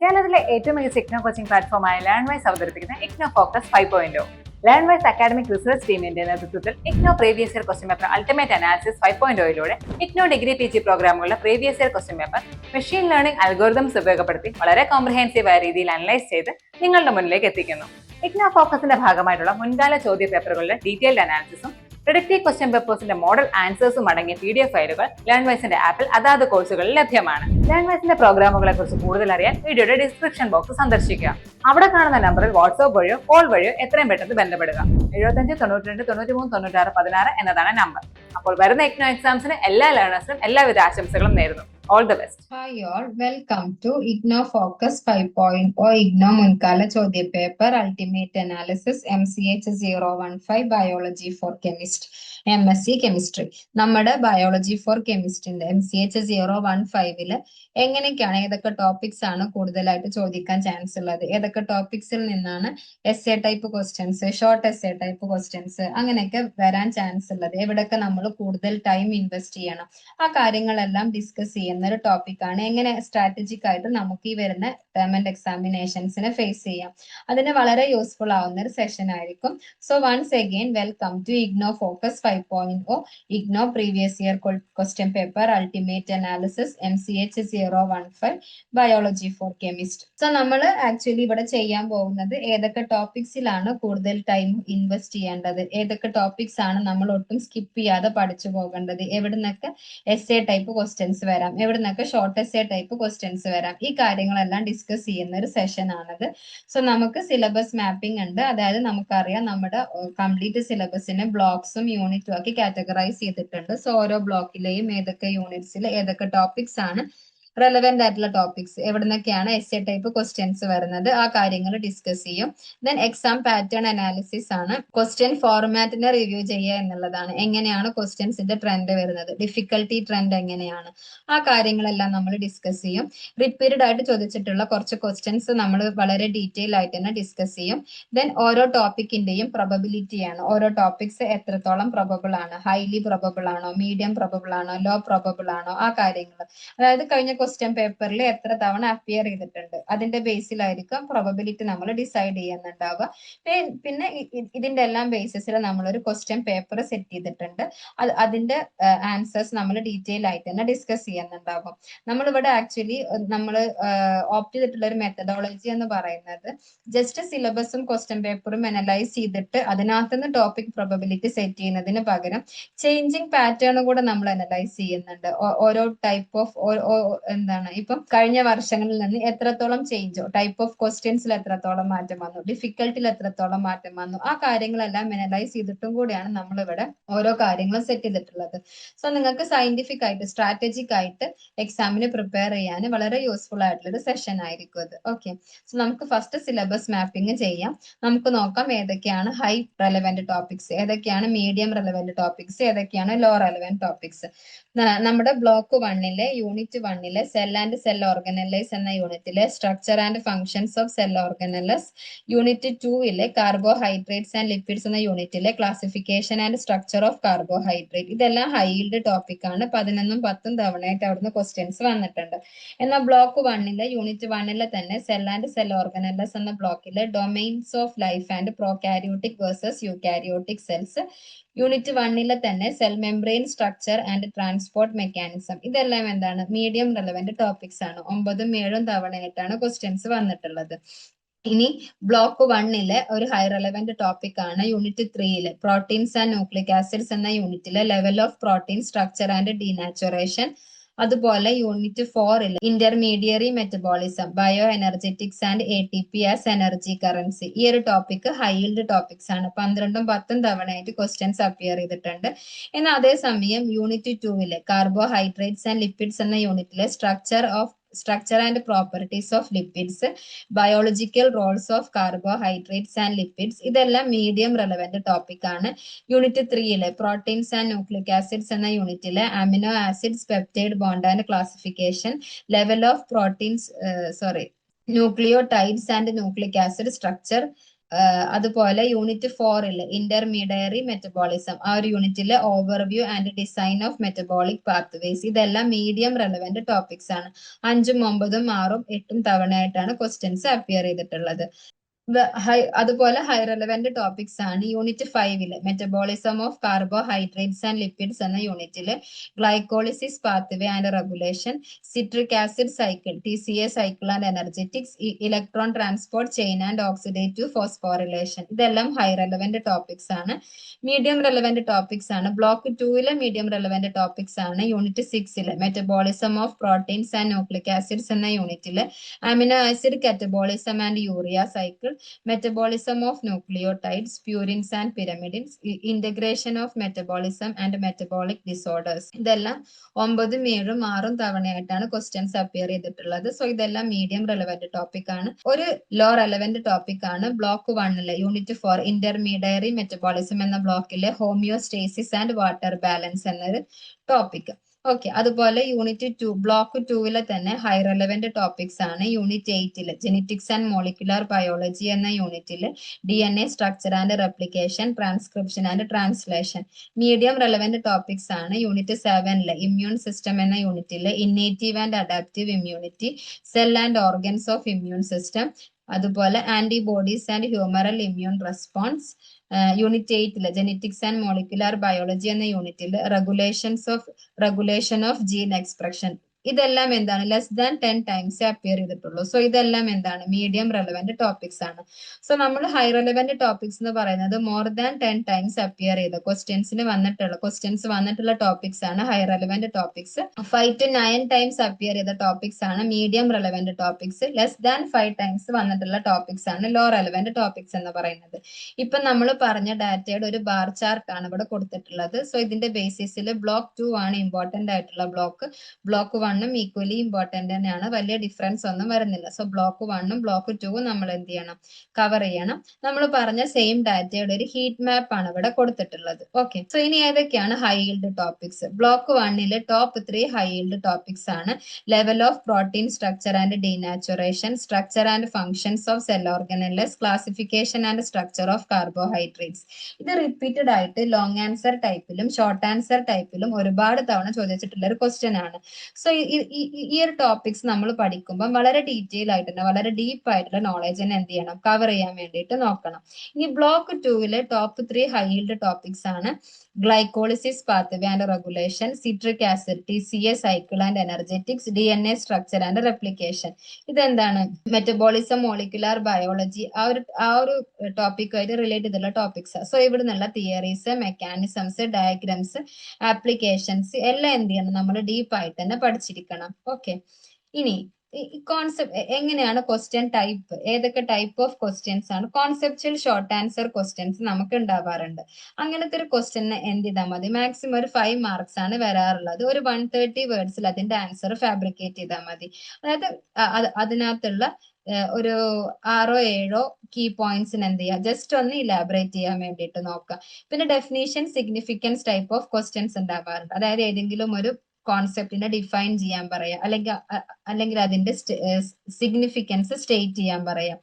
കേരളത്തിലെ ഏറ്റവും മികച്ച ഇഗ്നോ കോച്ചിംഗ് പ്ലാറ്റ്ഫോമായ ലേൺവൈസ് അവതരിപ്പിക്കുന്ന IGNOU focus 5.0. Learnwise academic research ടീമിന്റെ നേതൃത്വത്തിൽ IGNOU previous year question paper ultimate analysis 5.0യിലൂടെ ഇഗ്നോ ഡിഗ്രി PG പ്രോഗ്രാമുകളുടെ previous year question paper machine learning algorithms ഉപയോഗപ്പെടുത്തി വളരെ കോംപ്രഹെൻസീവായ രീതിയിൽ അനലൈസ് ചെയ്ത് നിങ്ങളുടെ മുന്നിലേക്ക് എത്തിക്കുന്നു. ഇഗ്നോ ഫോക്കസിന്റെ ഭാഗമായിട്ടുള്ള മുൻകാല ചോദ്യ പേപ്പറുകളുടെ ഡീറ്റെയിൽഡ് അനാലിസിസും പ്രിഡിക്റ്റീവ് ക്വസ്റ്റ്യൻ പേപ്പേഴ്സിന്റെ മോഡൽ ആൻസേഴ്സും അടങ്ങിയ PDF ഫയലുകൾ ലേൺവൈസിന്റെ ആപ്പിൽ അതാത് കോഴ്സുകളിൽ ലഭ്യമാണ്. ലേൺവൈസിന്റെ പ്രോഗ്രാമുകളെ കുറിച്ച് കൂടുതൽ അറിയാൻ വീഡിയോയുടെ ഡിസ്ക്രിപ്ഷൻ ബോക്സ് സന്ദർശിക്കുക. അവിടെ കാണുന്ന നമ്പറിൽ വാട്സ്ആപ്പ് വഴിയോ കോൾ വഴിയോ എത്രയും പെട്ടെന്ന് ബന്ധപ്പെടുക. 75 92 93 96 16 എന്നതാണ് നമ്പർ. അപ്പോൾ വരുന്ന ഇഗ്നോ എക്സാംസിന് എല്ലാ ലേണേഴ്സിനും എല്ലാവിധ ആശംസകളും നേരുന്നു. All the best. Hi all, welcome to IGNO Focus 5.0 IGNO മുൻകാല ചോദ്യ paper ultimate analysis MCH 015 biology for chemist MSc chemistry. നമ്മുടെ ബയോളജി ഫോർ കെമിസ്ട്രിന്റെ MCH 015 എങ്ങനെയൊക്കെയാണ് ഏതൊക്കെ ടോപ്പിക്സ് ആണ് കൂടുതലായിട്ട് ചോദിക്കാൻ ചാൻസ് ഉള്ളത്, ഏതൊക്കെ ടോപ്പിക്സിൽ നിന്നാണ് essay type questions, short essay type questions അങ്ങനെയൊക്കെ വരാൻ ചാൻസ് ഉള്ളത്, എവിടെയൊക്കെ നമ്മൾ കൂടുതൽ ടൈം ഇൻവെസ്റ്റ് ചെയ്യണം, ആ കാര്യങ്ങളെല്ലാം ഡിസ്കസ് ചെയ്യുന്ന ഒരു ടോപ്പിക്കാണ്. എങ്ങനെ സ്ട്രാറ്റജിക് ആയിട്ട് നമുക്ക് ഈ വരുന്ന ടേം ആൻഡ് എക്സാമിനേഷൻസിനെ ഫേസ് ചെയ്യാം, അതിന് വളരെ യൂസ്ഫുൾ ആവുന്ന ഒരു സെഷൻ ആയിരിക്കും. So once again welcome to IGNOU focus 5.0 IGNOU previous year question paper ultimate analysis MCH 015 biology for chemist. So നമ്മൾ ആക്ച്വലി ഇവിടെ ചെയ്യാൻ പോകുന്നത് ഏതൊക്കെ ടോപ്പിക്സിലാണ് കൂടുതൽ ടൈം ഇൻവെസ്റ്റ് ചെയ്യേണ്ടത്, ഏതൊക്കെ ടോപ്പിക്സ് ആണ് നമ്മൾ ഒട്ടും സ്കിപ്പ് ചെയ്യാതെ പഠിച്ചു പോകേണ്ടത്, എവിടുന്നൊക്കെ essay ടൈപ്പ് ക്വസ്റ്റ്യൻസ് വരാം, എവിടുന്നൊക്കെ ഷോർട്ട് essay ടൈപ്പ് ക്വസ്റ്റ്യൻസ് വരാം, ഈ കാര്യങ്ങളെല്ലാം ഡിസ്കസ് ചെയ്യുന്ന ഒരു സെഷൻ ആണത്. സോ നമുക്ക് സിലബസ് മാപ്പിംഗ് ഉണ്ട്, അതായത് നമുക്കറിയാം നമ്മുടെ കംപ്ലീറ്റ് സിലബസിനെ ബ്ലോക്സും യൂണിറ്റും ആക്കി കാറ്റഗറൈസ് ചെയ്തിട്ടുണ്ട്. സോ ഓരോ ബ്ലോക്കിലെയും ഏതൊക്കെ യൂണിറ്റ്സിൽ ഏതൊക്കെ ടോപ്പിക്സ് ആണ് റെലവെന്റ് ആയിട്ടുള്ള ടോപ്പിക്സ്, എവിടുന്നൊക്കെയാണ് essay ടൈപ്പ് ക്വസ്റ്റ്യൻസ് വരുന്നത്, ആ കാര്യങ്ങൾ ഡിസ്കസ് ചെയ്യും. ദെൻ എക്സാം പാറ്റേൺ അനാലിസിസ് ആണ്, ക്വസ്റ്റ്യൻ ഫോർമാറ്റിനെ റിവ്യൂ ചെയ്യുക എന്നുള്ളതാണ്. എങ്ങനെയാണ് ക്വസ്റ്റ്യൻസിന്റെ ട്രെൻഡ് വരുന്നത്, ഡിഫിക്കൽട്ടി ട്രെൻഡ് എങ്ങനെയാണ്, ആ കാര്യങ്ങളെല്ലാം നമ്മൾ ഡിസ്കസ് ചെയ്യും. റിപ്പീറ്റഡ് ആയിട്ട് ചോദിച്ചിട്ടുള്ള കുറച്ച് ക്വസ്റ്റ്യൻസ് നമ്മൾ വളരെ ഡീറ്റെയിൽ ആയിട്ട് തന്നെ ഡിസ്കസ് ചെയ്യും. ദെൻ ഓരോ ടോപ്പിക്കിന്റെയും പ്രൊബബിലിറ്റിയാണ്, ഓരോ ടോപ്പിക്സ് എത്രത്തോളം പ്രൊബബിൾ ആണ്, ഹൈലി പ്രൊബബിൾ ആണോ, മീഡിയം പ്രൊബബിൾ ആണോ, ലോ പ്രൊബബിൾ ആണോ, ആ കാര്യങ്ങൾ, അതായത് കഴിഞ്ഞ ക്വസ്റ്റ്യൻ പേപ്പറിൽ എത്ര തവണ അപ്പിയർ ചെയ്തിട്ടുണ്ട് അതിന്റെ ബേസിലായിരിക്കും പ്രോബബിലിറ്റി നമ്മൾ ഡിസൈഡ് ചെയ്യുന്നുണ്ടാവുക. പിന്നെ ഇതിന്റെ എല്ലാം ബേസിസിൽ നമ്മളൊരു ക്വസ്റ്റ്യൻ പേപ്പർ സെറ്റ് ചെയ്തിട്ടുണ്ട്, അതിന്റെ ആൻസേഴ്സ് നമ്മൾ ഡീറ്റെയിൽ ആയിട്ട് തന്നെ ഡിസ്കസ് ചെയ്യുന്നുണ്ടാകും. നമ്മളിവിടെ ആക്ച്വലി നമ്മൾ ഓപ്റ്റ് ചെയ്തിട്ടുള്ള ഒരു മെത്തഡോളജി എന്ന് പറയുന്നത് ജസ്റ്റ് സിലബസും ക്വസ്റ്റ്യൻ പേപ്പറും അനലൈസ് ചെയ്തിട്ട് അതിനകത്തുനിന്ന് ടോപ്പിക് പ്രോബബിലിറ്റി സെറ്റ് ചെയ്യുന്നതിന് പകരം ചേഞ്ചിങ് പാറ്റേൺ കൂടെ നമ്മൾ അനലൈസ് ചെയ്യുന്നുണ്ട്. ഓരോ ടൈപ്പ് ഓഫ് എന്താണ് ഇപ്പം കഴിഞ്ഞ വർഷങ്ങളിൽ നിന്ന് എത്രത്തോളം ചേഞ്ച്, ടൈപ്പ് ഓഫ് ക്വസ്റ്റ്യൻസിൽ എത്രത്തോളം മാറ്റം വന്നു, ഡിഫിക്കൽട്ടിൽ എത്രത്തോളം മാറ്റം വന്നു, ആ കാര്യങ്ങളെല്ലാം അനലൈസ് ചെയ്തിട്ടും കൂടിയാണ് നമ്മൾ ഇവിടെ ഓരോ കാര്യങ്ങളും സെറ്റ് ചെയ്തിട്ടുള്ളത്. സോ നിങ്ങൾക്ക് സയന്റിഫിക് ആയിട്ട് സ്ട്രാറ്റജിക് ആയിട്ട് എക്സാമിന് പ്രിപ്പയർ ചെയ്യാൻ വളരെ യൂസ്ഫുൾ ആയിട്ടുള്ള ഒരു സെഷൻ ആയിരിക്കും അത്. ഓക്കെ, സോ നമുക്ക് ഫസ്റ്റ് സിലബസ് മാപ്പിംഗ് ചെയ്യാം. നമുക്ക് നോക്കാം ഏതൊക്കെയാണ് ഹൈ റെലവെന്റ് ടോപ്പിക്സ്, ഏതൊക്കെയാണ് മീഡിയം റെലവെന്റ് ടോപ്പിക്സ്, ഏതൊക്കെയാണ് ലോ റെലവെന്റ് ടോപ്പിക്സ്. നമ്മുടെ block 1 unit 1 cell and cell organelles എന്ന യൂണിറ്റിലെ structure and functions of cell organelles, unit 2 carbohydrates and lipids എന്ന യൂണിറ്റിലെ classification and structure of carbohydrate, ഇതെല്ലാം ഹൈൽഡ് ടോപ്പിക് ആണ്. 11ഉം 10ഉം തവണയായിട്ട് അവിടുന്ന് ക്വസ്റ്റ്യൻസ് വന്നിട്ടുണ്ട്. എന്നാൽ ബ്ലോക്ക് 1 യൂണിറ്റ് 1 തന്നെ സെൽ ആൻഡ് സെൽ ഓർഗനലസ് എന്ന ബ്ലോക്കിലെ domains of life and prokaryotic versus eukaryotic cells, unit 1 തന്നെ cell membrane structure and transport mechanism, ഇതെല്ലാം എന്താണ് മീഡിയം റെലവെന്റ് ടോപ്പിക്സ് ആണ്. 9ഉം 7ഉം തവണയായിട്ടാണ് ക്വസ്റ്റ്യൻസ് വന്നിട്ടുള്ളത്. ഇനി ബ്ലോക്ക് 1 ഒരു ഹൈ റെലവെന്റ് ടോപ്പിക് ആണ് unit 3 proteins and nucleic acids എന്ന യൂണിറ്റിലെ level of protein structure and denaturation. അതുപോലെ unit 4 intermediary metabolism, bioenergetics and ATP as energy currency, ഈ ഒരു ടോപ്പിക് ഹൈൽഡ് ടോപ്പിക്സ് ആണ്. 12ഉം 10ഉം തവണയായിട്ട് ക്വസ്റ്റ്യൻസ് അപ്പിയർ ചെയ്തിട്ടുണ്ട്. എന്നാൽ അതേസമയം യൂണിറ്റ് 2 കാർബോഹൈഡ്രേറ്റ്സ് ആൻഡ് ലിപ്പിഡ്സ് എന്ന യൂണിറ്റിലെ structure and properties of lipids, biological roles of carbohydrates and lipids, ഇതെല്ലാം മീഡിയം റെലവെന്റ് ടോപ്പിക് ആണ്. Unit 3 proteins and nucleic acids എന്ന യൂണിറ്റിലെ amino acids, peptide bond and classification, level of proteins nucleotides and nucleic acid structure, അതുപോലെ unit 4 intermediary metabolism ആ ഒരു യൂണിറ്റിലെ overview and design of metabolic pathways ഇതെല്ലാം medium relevant topics ആണ്. 5ഉം 9ഉം 6ഉം 8ഉം തവണയായിട്ടാണ് questions appear ചെയ്തിട്ടുള്ളത്. അതുപോലെ ഹൈ റെലവെന്റ് ടോപ്പിക്സ് ആണ് unit 5 metabolism of carbohydrates and lipids എന്ന യൂണിറ്റില് glycolysis pathway and regulation, citric acid cycle, TCA cycle and energetics, electron transport chain and oxidative phosphorylation ഇതെല്ലാം high relevant topics ആണ്. Medium relevant topics ആണ് block 2 medium relevant topics ആണ് unit 6 metabolism of proteins and nucleic acids എന്ന യൂണിറ്റില് amino acid catabolism and urea cycle, metabolism of nucleotides, purines and pyrimidines, integration of metabolism and metabolic disorders ഇതെല്ലാം 9ഉം 7ഉം 6ഉം തവണയായിട്ടാണ് questions appear ചെയ്തിട്ടുള്ളത്. So ഇതെല്ലാം മീഡിയം റെലവെന്റ് ടോപ്പിക് ആണ്. ഒരു ലോ റെലവെന്റ് ടോപ്പിക് ആണ് ബ്ലോക്ക് 1 യൂണിറ്റ് 4 ഇന്റർമീഡിയറി മെറ്റബോളിസം എന്ന ബ്ലോക്കിലെ ഹോമിയോസ്റ്റേസിസ് ആൻഡ് വാട്ടർ ബാലൻസ് എന്നൊരു ടോപ്പിക്. ഓക്കെ, അതുപോലെ യൂണിറ്റ് 2 ബ്ലോക്ക് 2 തന്നെ ഹൈ റെലവെന്റ് ടോപ്പിക്സ് ആണ് unit 8 genetics and molecular biology എന്ന യൂണിറ്റില് DNA structure and replication, transcription and translation. Medium relevant topics ആണ് യൂണിറ്റ് 7 ഇമ്മ്യൂൺ സിസ്റ്റം എന്ന യൂണിറ്റില് innate and adaptive immunity, cell and organs of immune system, അതുപോലെ antibodies and humoral immune response. Unit 8 genetics and molecular biology എന്ന യൂണിറ്റിൽ regulation of gene expression ഇതെല്ലാം എന്താണ് less than 10 times appear ചെയ്തിട്ടുള്ളൂ. So ഇതെല്ലാം എന്താണ് മീഡിയം റെലവെന്റ് ടോപ്പിക്സ് ആണ്. So നമ്മൾ ഹൈ റെലവെന്റ് ടോപ്പിക്സ് എന്ന് പറയുന്നത് മോർ ദാൻ 10 ടൈംസ് അപ്പിയർ ചെയ്ത ക്വസ്റ്റ്യൻസ് വന്നിട്ടുള്ള ടോപ്പിക്സ് ആണ് high relevant topics. 5 to 9 times appear ചെയ്ത ടോപ്പിക്സ് ആണ് medium relevant topics. Less than 5 times വന്നിട്ടുള്ള ടോപ്പിക്സ് ആണ് ലോ റെലവെന്റ് ടോപ്പിക്സ് എന്ന് പറയുന്നത്. ഇപ്പൊ നമ്മൾ പറഞ്ഞ ഡാറ്റയുടെ ഒരു ബാർ ചാർട്ട് ആണ് ഇവിടെ കൊടുത്തിട്ടുള്ളത്. സോ ഇതിന്റെ ബേസിസിൽ ബ്ലോക്ക് 2 ആണ് ഇമ്പോർട്ടന്റ് ആയിട്ടുള്ള ബ്ലോക്ക് 1ഉം ഈക്വലി ഇമ്പോർട്ടന്റ് തന്നെയാണ്. വലിയ ഡിഫറൻസ് ഒന്നും വരുന്നില്ല. സോ ബ്ലോക്ക് 1ഉം ബ്ലോക്ക് 2ഉം നമ്മൾ എന്ത് ചെയ്യണം കവർ ചെയ്യണം. നമ്മൾ പറഞ്ഞ സെയിം ഡാറ്റയുടെ ഒരു ഹീറ്റ് മാപ്പ് ആണ് ഇവിടെ കൊടുത്തിട്ടുള്ളത്. ഓക്കെ, സോ ഇനി ഏതൊക്കെയാണ് high yield topics? Block 1 top 3 high yield topics ആണ് level of protein structure and denaturation, structure and functions of cell organelles, classification and structure of carbohydrates. ഇത് റിപ്പീറ്റഡ് ആയിട്ട് ലോങ് ആൻസർ ടൈപ്പിലും short answer ടൈപ്പിലും ഒരുപാട് തവണ ചോദിച്ചിട്ടുള്ള ഒരു ക്വസ്റ്റ്യൻ ആണ്. സോ ഈ ഒരു ടോപ്പിക്സ് നമ്മൾ പഠിക്കുമ്പോൾ വളരെ ഡീറ്റെയിൽ ആയിട്ട് തന്നെ വളരെ ഡീപ്പ് ആയിട്ടുള്ള നോളജ് തന്നെ എന്ത് ചെയ്യണം കവർ ചെയ്യാൻ വേണ്ടിയിട്ട് നോക്കണം. ഇനി block 2 top 3 high yield topics ആണ് glycolysis pathway and regulation, citric acid, TCA cycle and energetics, DNA structure and replication. ഇതെന്താണ് മെറ്റബോളിസം മോളിക്കുലാർ ബയോളജി ആ ഒരു ടോപ്പിക്കുമായിട്ട് റിലേറ്റ് ചെയ്തുള്ള ടോപ്പിക്സ്. സോ ഇവിടെ നിന്നുള്ള തിയറീസ്, മെക്കാനിസംസ്, ഡയഗ്രാംസ്, ആപ്ലിക്കേഷൻസ് എല്ലാം എന്ത് ചെയ്യണം നമ്മൾ ഡീപ്പ് ആയിട്ട് തന്നെ പഠിച്ചിരിക്കണം. ഓക്കെ, ഇനി കോൺസെപ്റ്റ് എങ്ങനെയാണ് ക്വസ്റ്റ്യൻ ടൈപ്പ്, ഏതൊക്കെ ടൈപ്പ് ഓഫ് ക്വസ്റ്റ്യൻസ് ആണ്? കോൺസെപ്ച്വൽ ഷോർട്ട് ആൻസർ ക്വസ്റ്റ്യൻസ് നമുക്ക് ഉണ്ടാവാറുണ്ട്. അങ്ങനത്തെ ഒരു ക്വസ്റ്റ്യന് എന്ത് ചെയ്താൽ മതി, മാക്സിമം ഒരു 5 മാർക്സ് ആണ് വരാറുള്ളത്. ഒരു 130 വേർഡ്സിൽ അതിന്റെ ആൻസർ ഫാബ്രിക്കേറ്റ് ചെയ്താൽ മതി. അതായത് അതിനകത്തുള്ള ഒരു 6 7 കീ പോയിന്റ്സിന് എന്ത് ചെയ്യുക ജസ്റ്റ് ഒന്ന് ഇലാബറേറ്റ് ചെയ്യാൻ വേണ്ടിയിട്ട് നോക്കുക. പിന്നെ definition, significance type of questions ഉണ്ടാവാറുണ്ട്. അതായത് ഏതെങ്കിലും ഒരു കോൺസെപ്റ്റിനെ ഡിഫൈൻ ചെയ്യാൻ പറയാം, അല്ലെങ്കിൽ അതിന്റെ സിഗ്നിഫിക്കൻസ് സ്റ്റേറ്റ് ചെയ്യാൻ പറയാം.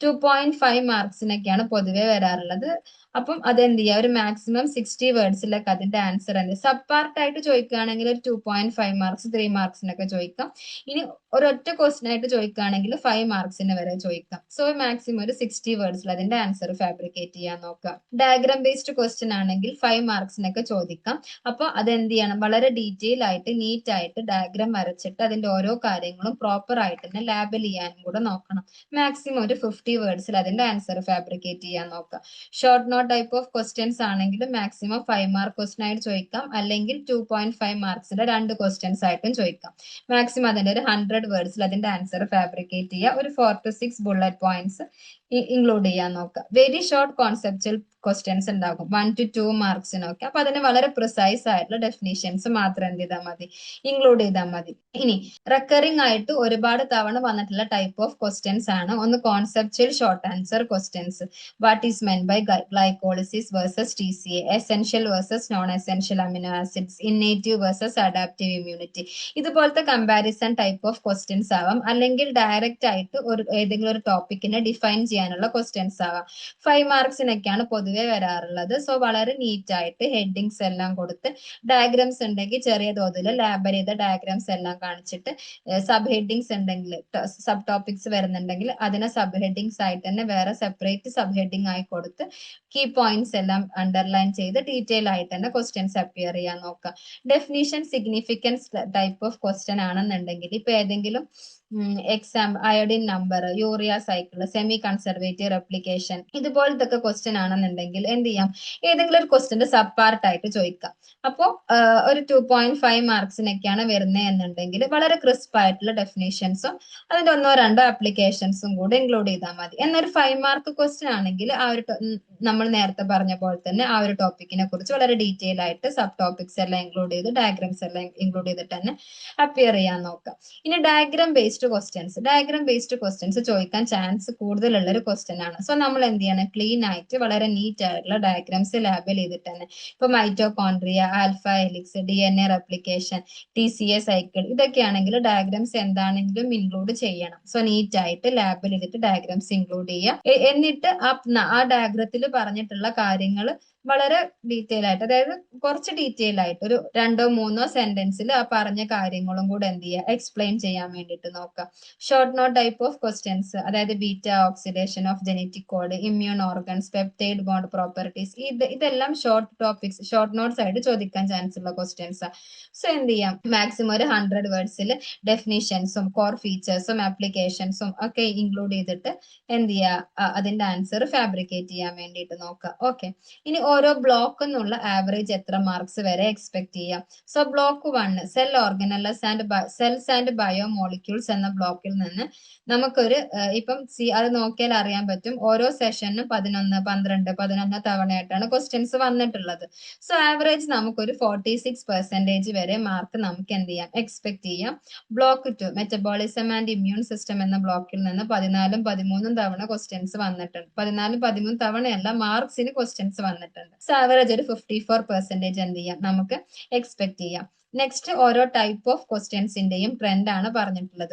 2.5 മാർക്സിനൊക്കെയാണ് പൊതുവെ വരാറുള്ളത്. അപ്പം അതെന്ത് ചെയ്യുക ഒരു മാക്സിമം 60 വേർഡ്സിലൊക്കെ അതിന്റെ ആൻസർ എന്ത് സബ് പാർട്ട് ആയിട്ട് ചോദിക്കുകയാണെങ്കിൽ ഒരു 2.5 മാർക്സ് 3 മാർക്സിനൊക്കെ ചോദിക്കാം. ഇനി ഒരൊറ്റ ക്വസ്റ്റ്യൻ ആയിട്ട് ചോദിക്കുകയാണെങ്കിൽ 5 മാർക്സിന് വരെ ചോദിക്കാം. സോ മാക്സിമം ഒരു 60 വേർഡ്സിൽ അതിന്റെ ആൻസർ ഫാബ്രിക്കേറ്റ് ചെയ്യാൻ നോക്കാം. ഡയഗ്രാം ബേസ്ഡ് ക്വസ്റ്റ്യൻ ആണെങ്കിൽ 5 മാർക്സിനൊക്കെ ചോദിക്കാം. അപ്പൊ അതെന്ത് ചെയ്യണം വളരെ ഡീറ്റെയിൽ ആയിട്ട് നീറ്റ് ആയിട്ട് ഡയഗ്രാം വരച്ചിട്ട് അതിന്റെ ഓരോ കാര്യങ്ങളും പ്രോപ്പർ ആയിട്ട് തന്നെ ലാബിൽ ചെയ്യാനും കൂടെ നോക്കണം. മാക്സിമം ഒരു 50 വേർഡ്സിൽ അതിന്റെ ആൻസർ ഫാബ്രിക്കേറ്റ് ചെയ്യാൻ നോക്കാം. Short note type of questions ആണെങ്കിൽ മാക്സിമം 5 മാർക്ക് ക്വസ്റ്റ്യൻ ആയിട്ട് ചോദിക്കാം, അല്ലെങ്കിൽ 2.5 മാർക്സിന്റെ 2 ക്വസ്റ്റ്യൻസ് ആയിട്ടും ചോദിക്കാം. മാക്സിമം അതിന്റെ ഒരു 100 വേർഡ്സിൽ അതിന്റെ ആൻസർ ഫാബ്രിക്കേറ്റ് ചെയ്യുക. ഒരു 4 to 6 ബുള്ളറ്റ് പോയിന്റ്സ് ഇൻക്ലൂഡ് ചെയ്യാൻ നോക്കുക. വെരി ഷോർട്ട് കോൺസെപ്ച്വൽ ക്വസ്റ്റ്യൻസ് ഉണ്ടാകും 1 to 2 മാർക്സിനൊക്കെ. അപ്പൊ അതിന് വളരെ പ്രിസൈസ് ആയിട്ടുള്ള ഡെഫിനിഷൻസ് മാത്രം എന്ത് ചെയ്താൽ മതി, ഇൻക്ലൂഡ് ചെയ്താൽ മതി. ഇനി റെക്കറിംഗ് ആയിട്ട് ഒരുപാട് തവണ വന്നിട്ടുള്ള ടൈപ്പ് ഓഫ് ക്വസ്റ്റ്യൻസ് ആണ് ഒന്ന് conceptual short answer questions. What is meant by glycolysis versus TCA, essential versus non essential amino acids, innate versus adaptive immunity. ഇതുപോലത്തെ കമ്പാരിസൺ ടൈപ്പ് ഓഫ് ക്വസ്റ്റ്യൻസ് ആവാം, അല്ലെങ്കിൽ ഡയറക്റ്റ് ആയിട്ട് ഏതെങ്കിലും ഒരു ടോപ്പിക്കിനെ ഡിഫൈൻ ചെയ്യാനുള്ള ക്വസ്റ്റ്യൻസ് ആവാം. 5 മാർക്സിനൊക്കെയാണ് പൊതുവെ വരാറുള്ളത്. സോ വളരെ നീറ്റ് ആയിട്ട് ഹെഡിങ്സ് എല്ലാം കൊടുത്ത്, ഡയഗ്രാംസ് ഉണ്ടെങ്കിൽ ചെറിയ തോതിൽ ലാബർ ചെയ്ത ഡയഗ്രാംസ് എല്ലാം കാണിച്ചിട്ട്, സബ് ഹെഡിങ്സ് ഉണ്ടെങ്കിൽ, സബ് ടോപ്പിക്സ് വരുന്നുണ്ടെങ്കിൽ അതിനെ സബ് ഹെഡിങ്സ് ആയിട്ട് തന്നെ വേറെ സെപ്പറേറ്റ് സബ് ഹെഡിങ് ആയി കൊടുത്ത് കീ പോയിന്റ്സ് എല്ലാം അണ്ടർലൈൻ ചെയ്ത് ഡീറ്റെയിൽ ആയിട്ട് തന്നെ ക്വസ്റ്റ്യൻസ് അപ്പിയർ ചെയ്യാൻ നോക്കുക. Definition significance type of question ആണെന്നുണ്ടെങ്കിൽ ഇപ്പൊ ഏതെങ്കിലും exam iodine number, urea cycle, semi conservative replication, ഇതുപോലത്തെ ക്വസ്റ്റ്യൻ ആണെന്നുണ്ടെങ്കിൽ എന്ത് ചെയ്യാം, ഏതെങ്കിലും ഒരു ക്വസ്റ്റ്യന്റെ സബ് പാർട്ട് ആയിട്ട് ചോദിക്കാം. അപ്പോ ഒരു 2.5 മാർക്സിനൊക്കെയാണ് വരുന്നത് എന്നുണ്ടെങ്കിൽ വളരെ ക്രിസ്പ് ആയിട്ടുള്ള ഡെഫിനേഷൻസും അതിന്റെ 1-2 ആപ്ലിക്കേഷൻസും കൂടെ ഇൻക്ലൂഡ് ചെയ്താൽ മതി. എന്നൊരു 5 മാർക്ക് ക്വസ്റ്റ്യൻ ആണെങ്കിൽ ആ ഒരു നമ്മൾ നേരത്തെ പറഞ്ഞ പോലെ തന്നെ ആ ഒരു ടോപ്പിക്കിനെ കുറിച്ച് വളരെ ഡീറ്റെയിൽ ആയിട്ട് സബ് ടോപ്പിക്സ് എല്ലാം ഇൻക്ലൂഡ് ചെയ്ത് ഡയഗ്രാംസ് എല്ലാം ഇൻക്ലൂഡ് ചെയ്തിട്ട് തന്നെ അപ്പിയർ ചെയ്യാൻ നോക്കാം. ഇനി ഡയഗ്രാം ബേസ്ഡ് ക്വസ്റ്റ്യൻസ് ചോദിക്കാൻ ചാൻസ് കൂടുതലുള്ള ഒരു ക്വസ്റ്റ്യൻ ആണ്. സോ നമ്മൾ എന്ത് ചെയ്യണം, ക്ലീൻ ആയിട്ട് വളരെ നീറ്റ് ആയിട്ടുള്ള ഡയഗ്രാംസ് ലാബിൽ ചെയ്തിട്ട് തന്നെ, ഇപ്പൊ mitochondria, alpha helix, DNA replication, TCA cycle, ഇതൊക്കെയാണെങ്കിൽ ഡയഗ്രാംസ് എന്താണെങ്കിലും ഇൻക്ലൂഡ് ചെയ്യണം. സോ നീറ്റ് ആയിട്ട് ലാബിൽ ചെയ്തിട്ട് ഡയഗ്രാംസ് ഇൻക്ലൂഡ് ചെയ്യുക. എന്നിട്ട് ആ ഡയഗ്രത്തിൽ പറഞ്ഞിട്ടുള്ള കാര്യങ്ങൾ വളരെ ഡീറ്റെയിൽ ആയിട്ട്, അതായത് കുറച്ച് ഡീറ്റെയിൽ ആയിട്ട് ഒരു 2-3 സെന്റൻസിൽ ആ പറഞ്ഞ കാര്യങ്ങളും കൂടെ എന്ത് ചെയ്യുക, എക്സ്പ്ലെയിൻ ചെയ്യാൻ വേണ്ടിയിട്ട് നോക്കാം. Short note type of questions, അതായത് beta oxidation of genetic code, immune organs, peptide bond properties, ഇതെല്ലാം ഷോർട്ട് ടോപ്പിക്സ്, ഷോർട്ട് നോട്ട്സ് ആയിട്ട് ചോദിക്കാൻ ചാൻസ് ഉള്ള ക്വസ്റ്റ്യൻസ്. സോ എന്ത് ചെയ്യാം, മാക്സിമം ഒരു 100 വേർഡ്സിൽ ഡെഫിനിഷൻസും കോർ ഫീച്ചേഴ്സും ആപ്ലിക്കേഷൻസും ഒക്കെ ഇൻക്ലൂഡ് ചെയ്തിട്ട് എന്ത് ചെയ്യുക, അതിന്റെ ആൻസർ ഫാബ്രിക്കേറ്റ് ചെയ്യാൻ വേണ്ടിയിട്ട് നോക്കുക. ഓക്കെ, ഇനി ഓരോ ബ്ലോക്ക് എന്നുള്ള ആവറേജ് എത്ര മാർക്സ് വരെ എക്സ്പെക്ട് ചെയ്യാം. So block 1 cell organelles cells and biomolecules എന്ന ബ്ലോക്കിൽ നിന്ന് നമുക്കൊരു ഇപ്പം അത് നോക്കിയാൽ അറിയാൻ പറ്റും, ഓരോ സെഷനും 11, 12, 11 തവണയായിട്ടാണ് ക്വസ്റ്റ്യൻസ് വന്നിട്ടുള്ളത്. സോ ആവറേജ് നമുക്കൊരു 46% വരെ മാർക്ക് നമുക്ക് എന്ത് ചെയ്യാം, എക്സ്പെക്ട് ചെയ്യാം. Block 2 metabolism and immune system എന്ന ബ്ലോക്കിൽ നിന്ന് 14, 13 തവണ ക്വസ്റ്റ്യൻസ് വന്നിട്ടുണ്ട്. 14, 13 തവണയല്ല, മാർക്സിന് ക്വസ്റ്റ്യൻസ് വന്നിട്ടുണ്ട്. സോ ആവറേജ് ഒരു 54% എന്ത് ചെയ്യാം, നമുക്ക് എക്സ്പെക്ട് ചെയ്യാം. നെക്സ്റ്റ് ഓരോ ടൈപ്പ് ഓഫ് ക്വസ്റ്റ്യൻസിന്റെയും ട്രെൻഡ് ആണ് പറഞ്ഞിട്ടുള്ളത്.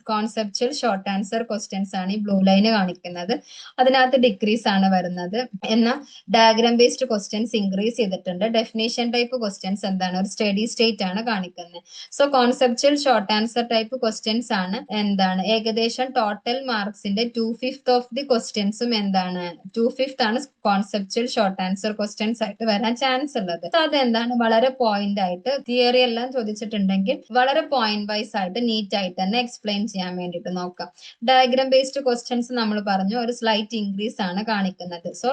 കോൺസെപ്ച്വൽ ഷോർട്ട് ആൻസർ ക്വസ്റ്റ്യൻസ് ആണ് ഈ ബ്ലൂ ലൈന് കാണിക്കുന്നത്. അതിനകത്ത് ഡിക്രീസ് ആണ് വരുന്നത്. എന്നാൽ ഡയഗ്രാം ബേസ്ഡ് ക്വസ്റ്റ്യൻസ് ഇൻക്രീസ് ചെയ്തിട്ടുണ്ട്. ഡെഫിനേഷൻ ടൈപ്പ് ക്വസ്റ്റ്യൻസ് എന്താണ്, ഒരു സ്റ്റഡി സ്റ്റേറ്റ് ആണ് കാണിക്കുന്നത്. So conceptual short answer type questions ആണ് എന്താണ്, ഏകദേശം ടോട്ടൽ മാർക്സിന്റെ 2/5 ഓഫ് ദി ക്വസ്റ്റ്യൻസും എന്താണ്, 2/5 ആണ് കോൺസെപ്ച്വൽ ഷോർട്ട് ആൻസർ ക്വസ്റ്റ്യൻസ് ആയിട്ട് വരാൻ ചാൻസ് ഉള്ളത്. സോ അതെന്താണ്, വളരെ പോയിന്റ് ആയിട്ട് തിയറി എല്ലാം ചോദിച്ചിട്ടുണ്ടെങ്കിൽ വളരെ പോയിന്റ് വൈസ് ആയിട്ട് നീറ്റ് ആയിട്ട് തന്നെ എക്സ്പ്ലെയിൻ ചെയ്യാൻ വേണ്ടിയിട്ട് നോക്കാം. ഡയഗ്രാം ബേസ്ഡ് ക്വസ്റ്റ്യൻസ് നമ്മൾ പറഞ്ഞു ഒരു സ്ലൈറ്റ് ഇൻക്രീസ് ആണ് കാണിക്കുന്നത്. സോ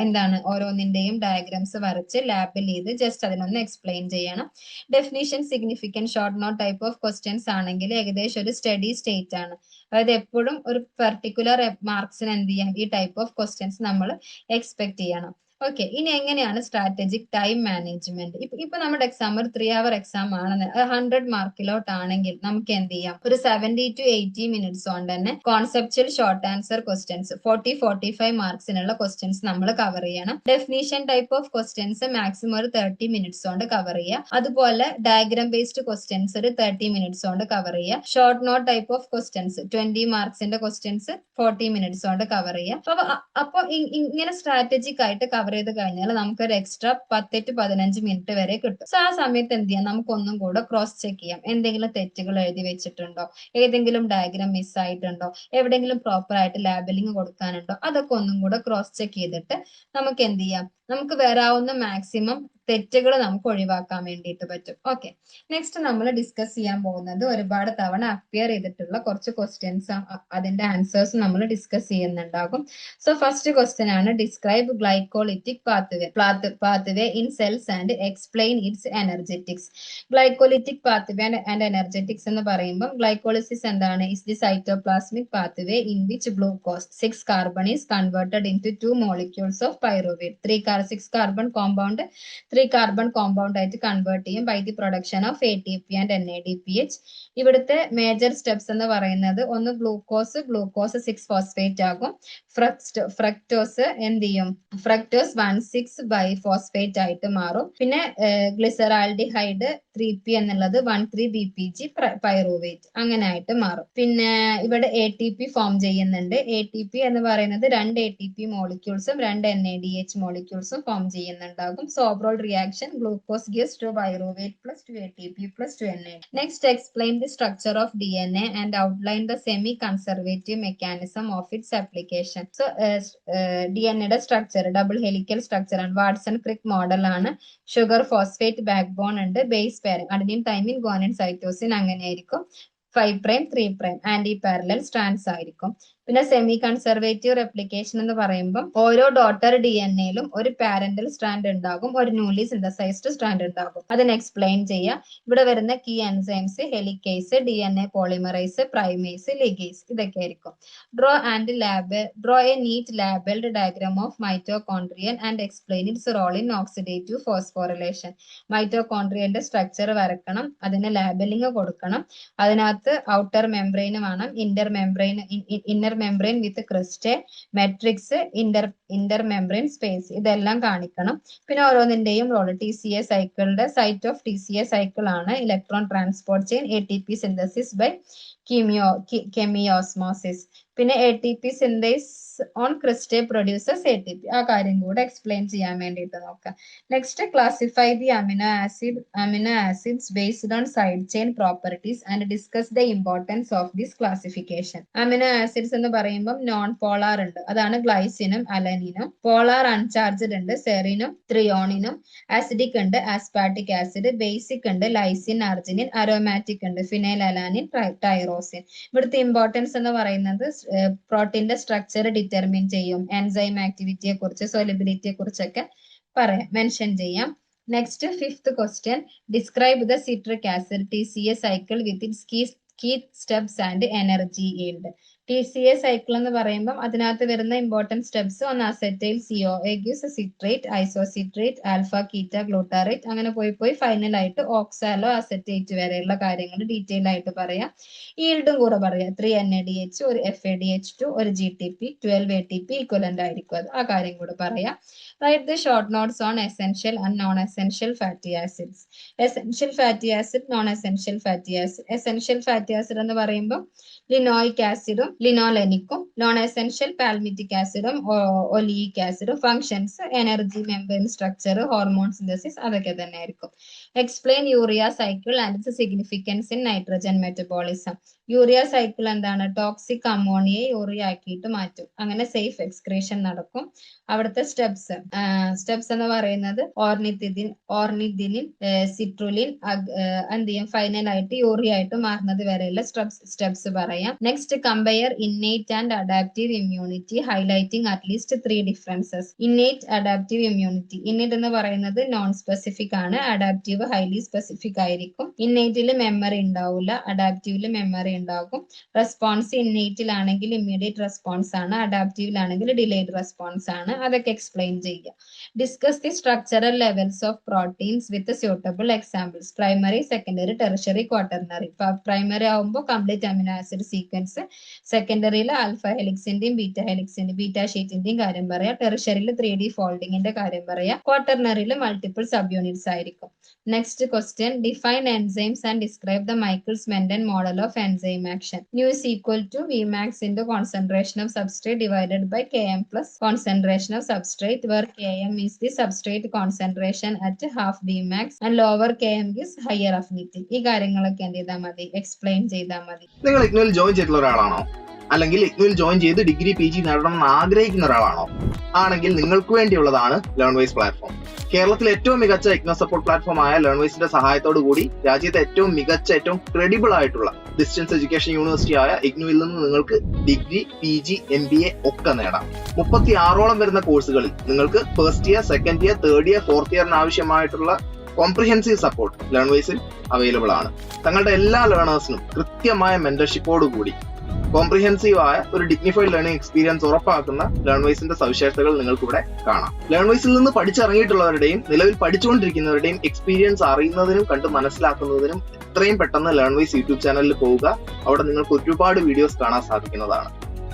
എന്താണ്, ഓരോന്നിന്റെയും ഡയഗ്രാംസ് വരച്ച് ലാബിൽ ചെയ്ത് ജസ്റ്റ് അതിനൊന്ന് എക്സ്പ്ലെയിൻ ചെയ്യണം. Definition significant short note type of questions ആണെങ്കിൽ ഏകദേശം ഒരു സ്റ്റഡി സ്റ്റേറ്റ് ആണ്. അതായത് എപ്പോഴും ഒരു പെർട്ടിക്കുലർ മാർക്സിന് എന്ത് ചെയ്യാം, ഈ ടൈപ്പ് ഓഫ് ക്വസ്റ്റ്യൻസ് നമ്മൾ എക്സ്പെക്ട് ചെയ്യണം. ഓക്കെ, ഇനി എങ്ങനെയാണ് സ്ട്രാറ്റജിക് ടൈം മാനേജ്മെന്റ്. ഇപ്പൊ നമ്മുടെ എക്സാം ഒരു 3 hour എക്സാം ആണെന്ന് 100 മാർക്കിലോട്ടാണെങ്കിൽ നമുക്ക് എന്ത് ചെയ്യാം, ഒരു 70 to 80 മിനിറ്റ്സ് കൊണ്ട് തന്നെ കോൺസെപ്ച്വൽ ഷോർട്ട് ആൻസർ ക്വസ്റ്റ്യൻസ് 40-45 മാർക്സിനുള്ള ക്വസ്റ്റ്യൻസ് നമ്മൾ കവർ ചെയ്യണം. Definition type of questions maximum ഒരു 30 മിനിറ്റ്സ് കൊണ്ട് കവർ ചെയ്യുക. അതുപോലെ ഡയഗ്രാം ബേസ്ഡ് ക്വസ്റ്റ്യൻസ് ഒരു 30 മിനിറ്റ്സ് കൊണ്ട് കവർ ചെയ്യുക. Short note type of questions 20 മാർക്സിന്റെ ക്വസ്റ്റ്യൻസ് 40 മിനിറ്റ്സ് കൊണ്ട് കവർ ചെയ്യുക. അപ്പൊ ഇങ്ങനെ സ്ട്രാറ്റജിക് ആയിട്ട് കവർ ചെയ്ത് കഴിഞ്ഞാൽ നമുക്കൊരു എക്സ്ട്രാ 10 to 15 മിനിറ്റ് വരെ കിട്ടും. സോ ആ സമയത്ത് എന്ത് ചെയ്യാം, നമുക്കൊന്നും കൂടെ ക്രോസ് ചെക്ക് ചെയ്യാം. എന്തെങ്കിലും തെറ്റുകൾ എഴുതി വെച്ചിട്ടുണ്ടോ, ഏതെങ്കിലും ഡയഗ്രാം മിസ് ആയിട്ടുണ്ടോ, എവിടെയെങ്കിലും പ്രോപ്പർ ആയിട്ട് ലാബലിംഗ് കൊടുക്കാനുണ്ടോ, അതൊക്കെ ഒന്നും കൂടെ ക്രോസ് ചെക്ക് ചെയ്തിട്ട് നമുക്ക് എന്ത് ചെയ്യാം, നമുക്ക് വരാവുന്ന മാക്സിമം തെറ്റുകൾ നമുക്ക് ഒഴിവാക്കാൻ വേണ്ടിയിട്ട് പറ്റും. ഓക്കെ, നെക്സ്റ്റ് നമ്മൾ ഡിസ്കസ് ചെയ്യാൻ പോകുന്നത് ഒരുപാട് തവണ അപ്പിയർ ചെയ്തിട്ടുള്ള കുറച്ച് ക്വസ്റ്റ്യൻസ്, അതിന്റെ ആൻസേഴ്സ് നമ്മൾ ഡിസ്കസ് ചെയ്യുന്നുണ്ടാകും. സോ ഫസ്റ്റ് ക്വസ്റ്റ്യൻ ആണ്, describe glycolytic pathway in cells and explain its energetics. Glycolytic pathway and energetics എന്ന് പറയുമ്പോൾ ഗ്ലൈക്കോളിസിസ് എന്താണ്? Is the cytoplasmic pathway in which glucose 6 carbon is converted into 2 molecules of pyruvate. 6 carbon compound 3 carbon compound ആയിട്ട് convert ചെയ്യും by the production of ATP and NADPH. ഇവിടുത്തെ major steps എന്ന് പറയുന്നത് ഒന്ന് glucose 6-phosphate ആകും. Fructose എന്ത് ചെയ്യും? Fructose 1,6-biphosphate ആയിട്ട് മാറും. പിന്നെ ഗ്ലിസറാൾഡിഹൈഡ് 3P എന്നുള്ളത് 1,3-BPG പൈറുവേറ്റ് അങ്ങനെ ആയിട്ട് മാറും. പിന്നെ ഇവിടെ ATP ഫോം ചെയ്യുന്നുണ്ട്. ATP എന്ന് പറയുന്നത് 2 ATP മോളിക്യൂൾസും 2 NADH മോളിക്യൂൾസും ഫോം ചെയ്യുന്നുണ്ടാകും. So overall reaction glucose gives 2 pyruvate plus 2 ATP plus 2 NAD. Next explain the structure of DNA and outline the semi conservative mechanism of its application. So DNA structure double helical structure ആണ്. Watson Crick model ആണ്. Sugar phosphate backbone ഉണ്ട്. Base pairing adenine thymine guanine cytosine അങ്ങനെ ആയിരിക്കും. 5' 3' anti parallel strands ആയിരിക്കും. പിന്നെ semi conservative replication എന്ന് പറയുമ്പോൾ ഓരോ ഡോട്ടർ DNA-യിലും ഒരു പാരന്റൽ സ്ട്രാൻഡ് ഉണ്ടാകും, ഒരു ന്യൂലി സിന്തസൈസ്ഡ് സ്ട്രാൻഡ് ഉണ്ടാകും. അതിനെ എക്സ്പ്ലെയിൻ ചെയ്യാം. ഇവിടെ വരുന്ന key enzymes helicase, DNA polymerase, primase, ligase ഇതൊക്കെ ആയിരിക്കും. Draw a neat labelled diagram of mitochondrion and explain its role in oxidative phosphorylation. മൈറ്റോകോൺട്രിയന്റെ സ്ട്രക്ചർ വരക്കണം, അതിന് ലാബലിംഗ് കൊടുക്കണം. അതിനകത്ത് ഔട്ടർ മെംബ്രെയിൻ വേണം, inner membrane with cristae, matrix, inter membrane space ഇതെല്ലാം കാണിക്കണം. പിന്നെ ഓരോന്നിന്റെയും റോൾ TCA സൈക്കിളിന്റെ സൈറ്റ് ഓഫ് TCA സൈക്കിൾ ആണ് electron transport chain, ATP synthesis by chemiosmosis. പിന്നെ ATP synthase on cristae producers ATP. ആ കാര്യം കൂടെ എക്സ്പ്ലെയിൻ ചെയ്യാൻ വേണ്ടിയിട്ട് നോക്കാം. Next classify the amino acids based on side chain properties and discuss the importance of this classification. Amino acids എന്ന് പറയുമ്പോൾ non polar ഉണ്ട്, അതാണ് ഗ്ലൈസിനും അലനിനും. പോളാർ അൺചാർജ്ഡ് ഉണ്ട്, സെറിനും ത്രിയോണിനും. ആസിഡിക് ഉണ്ട്, ആസ്പാർട്ടിക് ആസിഡ്. ബേസിക് ഉണ്ട്, ലൈസിൻ, അർജിനിൻ. അരോമാറ്റിക് ഉണ്ട്, ഫിനൈൽ അലാനിൻ, ടൈറോസിൻ. ഇവിടുത്തെ ഇമ്പോർട്ടൻസ് എന്ന് പറയുന്നത് പ്രോട്ടീന്റെ സ്ട്രക്ചർ ഡിറ്റർമിൻ ചെയ്യും, എൻസൈം ആക്ടിവിറ്റിയെ കുറിച്ച്, സോലിബിലിറ്റിയെ കുറിച്ചൊക്കെ മെൻഷൻ ചെയ്യാം. Next fifth question, describe the citric acid TCA cycle with its key steps and energy yield. TCA cycle എന്ന് പറയുമ്പോൾ അതിനകത്ത് വരുന്ന ഇമ്പോർട്ടന്റ് സ്റ്റെപ്സ് ഒന്ന് acetyl COA gives citrate, isocitrate, alpha keto glutarate അങ്ങനെ പോയി ഫൈനൽ ആയിട്ട് ഓക്സാലോ അസറ്റേറ്റ് വരെയുള്ള കാര്യങ്ങൾ ഡീറ്റെയിൽ ആയിട്ട് പറയാം. ഈൽഡും കൂടെ പറയാം. 3 NADH, ഒരു FADH2, ഒരു GTP, 12 ATP ഈക്വലന്റ് ആയിരിക്കും അത്. ആ കാര്യം കൂടെ പറയാം. Write the short notes on essential and non essential fatty acids. Essential fatty acid, non essential fatty acid. Essential fatty acid എന്ന് പറയുമ്പോൾ ലിനോയിക് ആസിഡും ലിനോലെനിക്കും, നോൺ എസെൻഷ്യൽ പാൽമിറ്റിക് ആസിഡും ഒലിയിക് ആസിഡും. Functions energy, membrane structure, hormone synthesis അതൊക്കെ തന്നെ ആയിരിക്കും. Explain urea cycle and its significance in nitrogen metabolism. Urea cycle എന്താണ്? Toxic അമോണിയെ യൂറിയ ആക്കിയിട്ട് മാറ്റും, അങ്ങനെ സേഫ് എക്സ്ക്രീഷൻ നടക്കും. അവിടുത്തെ സ്റ്റെപ്സ് എന്ന് പറയുന്നത് ഓർണിഥിനിൻ, സിട്രുലിൻ എന്ത് ചെയ്യും? ഫൈനൽ ആയിട്ട് യൂറിയ ആയിട്ട് മാറുന്നത് വരെയുള്ള സ്റ്റെപ്സ് പറയാം. Next compare innate and adaptive immunity, highlighting at least 3 differences. Innate, adaptive immunity. Innate എന്ന് പറയുന്നത് നോൺ സ്പെസിഫിക് ആണ്, അഡാപ്റ്റീവ് ഹൈലി സ്പെസിഫിക് ആയിരിക്കും. ഇന്നേറ്റിൽ മെമ്മറി ഉണ്ടാവില്ല, അഡാപ്റ്റീവില് മെമ്മറി ഉണ്ടാകും. റെസ്പോൺസ് ഇന്നേറ്റിലാണെങ്കിൽ ഇമ്മീഡിയറ്റ് റെസ്പോൺസ് ആണ്, അഡാപ്റ്റീവിലാണെങ്കിൽ ഡിലേഡ് റെസ്പോൺസ് ആണ്. അതൊക്കെ എക്സ്പ്ലെയിൻ ചെയ്യുക. Discuss the structural levels of proteins with suitable examples. Primary, secondary, tertiary, quaternary. Primary ആവുമ്പോൾ കംപ്ലീറ്റ് അമിനോ ആസിഡ് സീക്വൻസ്, സെക്കൻഡറിയിൽ ആൽഫ ഹെലിക്സിന്റെയും ബീറ്റ ഷീറ്റിന്റെയും കാര്യം പറയാം. ടെർഷ്യറിയിൽ 3D ഫോൾഡിങ്ങിന്റെ കാര്യം പറയാം. ക്വാട്ടർണറിയിൽ മൾട്ടിപ്പിൾ സബ് യൂണിറ്റ്സ് ആയിരിക്കും. Next question, define enzymes and describe the Michael's Menten model of enzyme action. Nu is equal to Vmax into concentration of substrate divided by Km plus concentration of substrate, where Km is the substrate concentration at half Vmax and lower Km is higher affinity. ഈ കാര്യങ്ങളൊക്കെ എന്ത് ചെയ്താൽ മതി? Explain ചെയ്താൽ മതി. നിങ്ങൾ ഇഗ്നോയിൽ join ചെയ്തിട്ടുള്ള ഒരാളാണോ? അല്ലെങ്കിൽ ഇഗ്നോയിൽ ജോയിൻ ചെയ്ത് ഡിഗ്രി PG നേടണം എന്ന് ആഗ്രഹിക്കുന്ന ഒരാളാണോ? ആണെങ്കിൽ നിങ്ങൾക്ക് വേണ്ടിയുള്ളതാണ് ലേൺവൈസ് പ്ലാറ്റ്ഫോം. കേരളത്തിലെ ഏറ്റവും മികച്ച ഇഗ്നോ സപ്പോർട്ട് പ്ലാറ്റ്ഫോം ആയ ലേൺവൈസിന്റെ സഹായത്തോടു കൂടി രാജ്യത്തെ ഏറ്റവും മികച്ച, ഏറ്റവും ക്രെഡിബിൾ ആയിട്ടുള്ള ഡിസ്റ്റൻസ് എഡ്യൂക്കേഷൻ യൂണിവേഴ്സിറ്റി ആയ ഇഗ്നുവിൽ നിന്ന് നിങ്ങൾക്ക് ഡിഗ്രി, PG, MBA ഒക്കെ നേടാം. 36ഓളം വരുന്ന കോഴ്സുകളിൽ നിങ്ങൾക്ക് first year, second year, third year, fourth ഇയറിന് ആവശ്യമായിട്ടുള്ള കോംപ്രിഹെൻസീവ് സപ്പോർട്ട് ലേൺവൈസിൽ അവൈലബിൾ ആണ്. തങ്ങളുടെ എല്ലാ ലേണേഴ്സിനും കൃത്യമായ മെന്റർഷിപ്പോടുകൂടി കോംപ്രിഹെൻസീവ് ആയ ഒരു ഡിഗ്നിഫൈഡ് ലേണിംഗ് എക്സ്പീരിയൻസ് ഉറപ്പാക്കുന്ന ലേൺവൈസിന്റെ സവിശേഷതകൾ നിങ്ങൾക്ക് ഇവിടെ കാണാം. ലേൺവൈസിൽ നിന്ന് പഠിച്ചിറങ്ങിയിട്ടുള്ളവരുടെയും നിലവിൽ പഠിച്ചുകൊണ്ടിരിക്കുന്നവരുടെയും എക്സ്പീരിയൻസ് അറിയുന്നതിനും കണ്ട് മനസ്സിലാക്കുന്നതിനും എത്രയും പെട്ടെന്ന് ലേൺവൈസ് യൂട്യൂബ് ചാനലിൽ പോവുക. അവിടെ നിങ്ങൾക്ക് ഒരുപാട് വീഡിയോസ് കാണാൻ സാധിക്കുന്നതാണ്.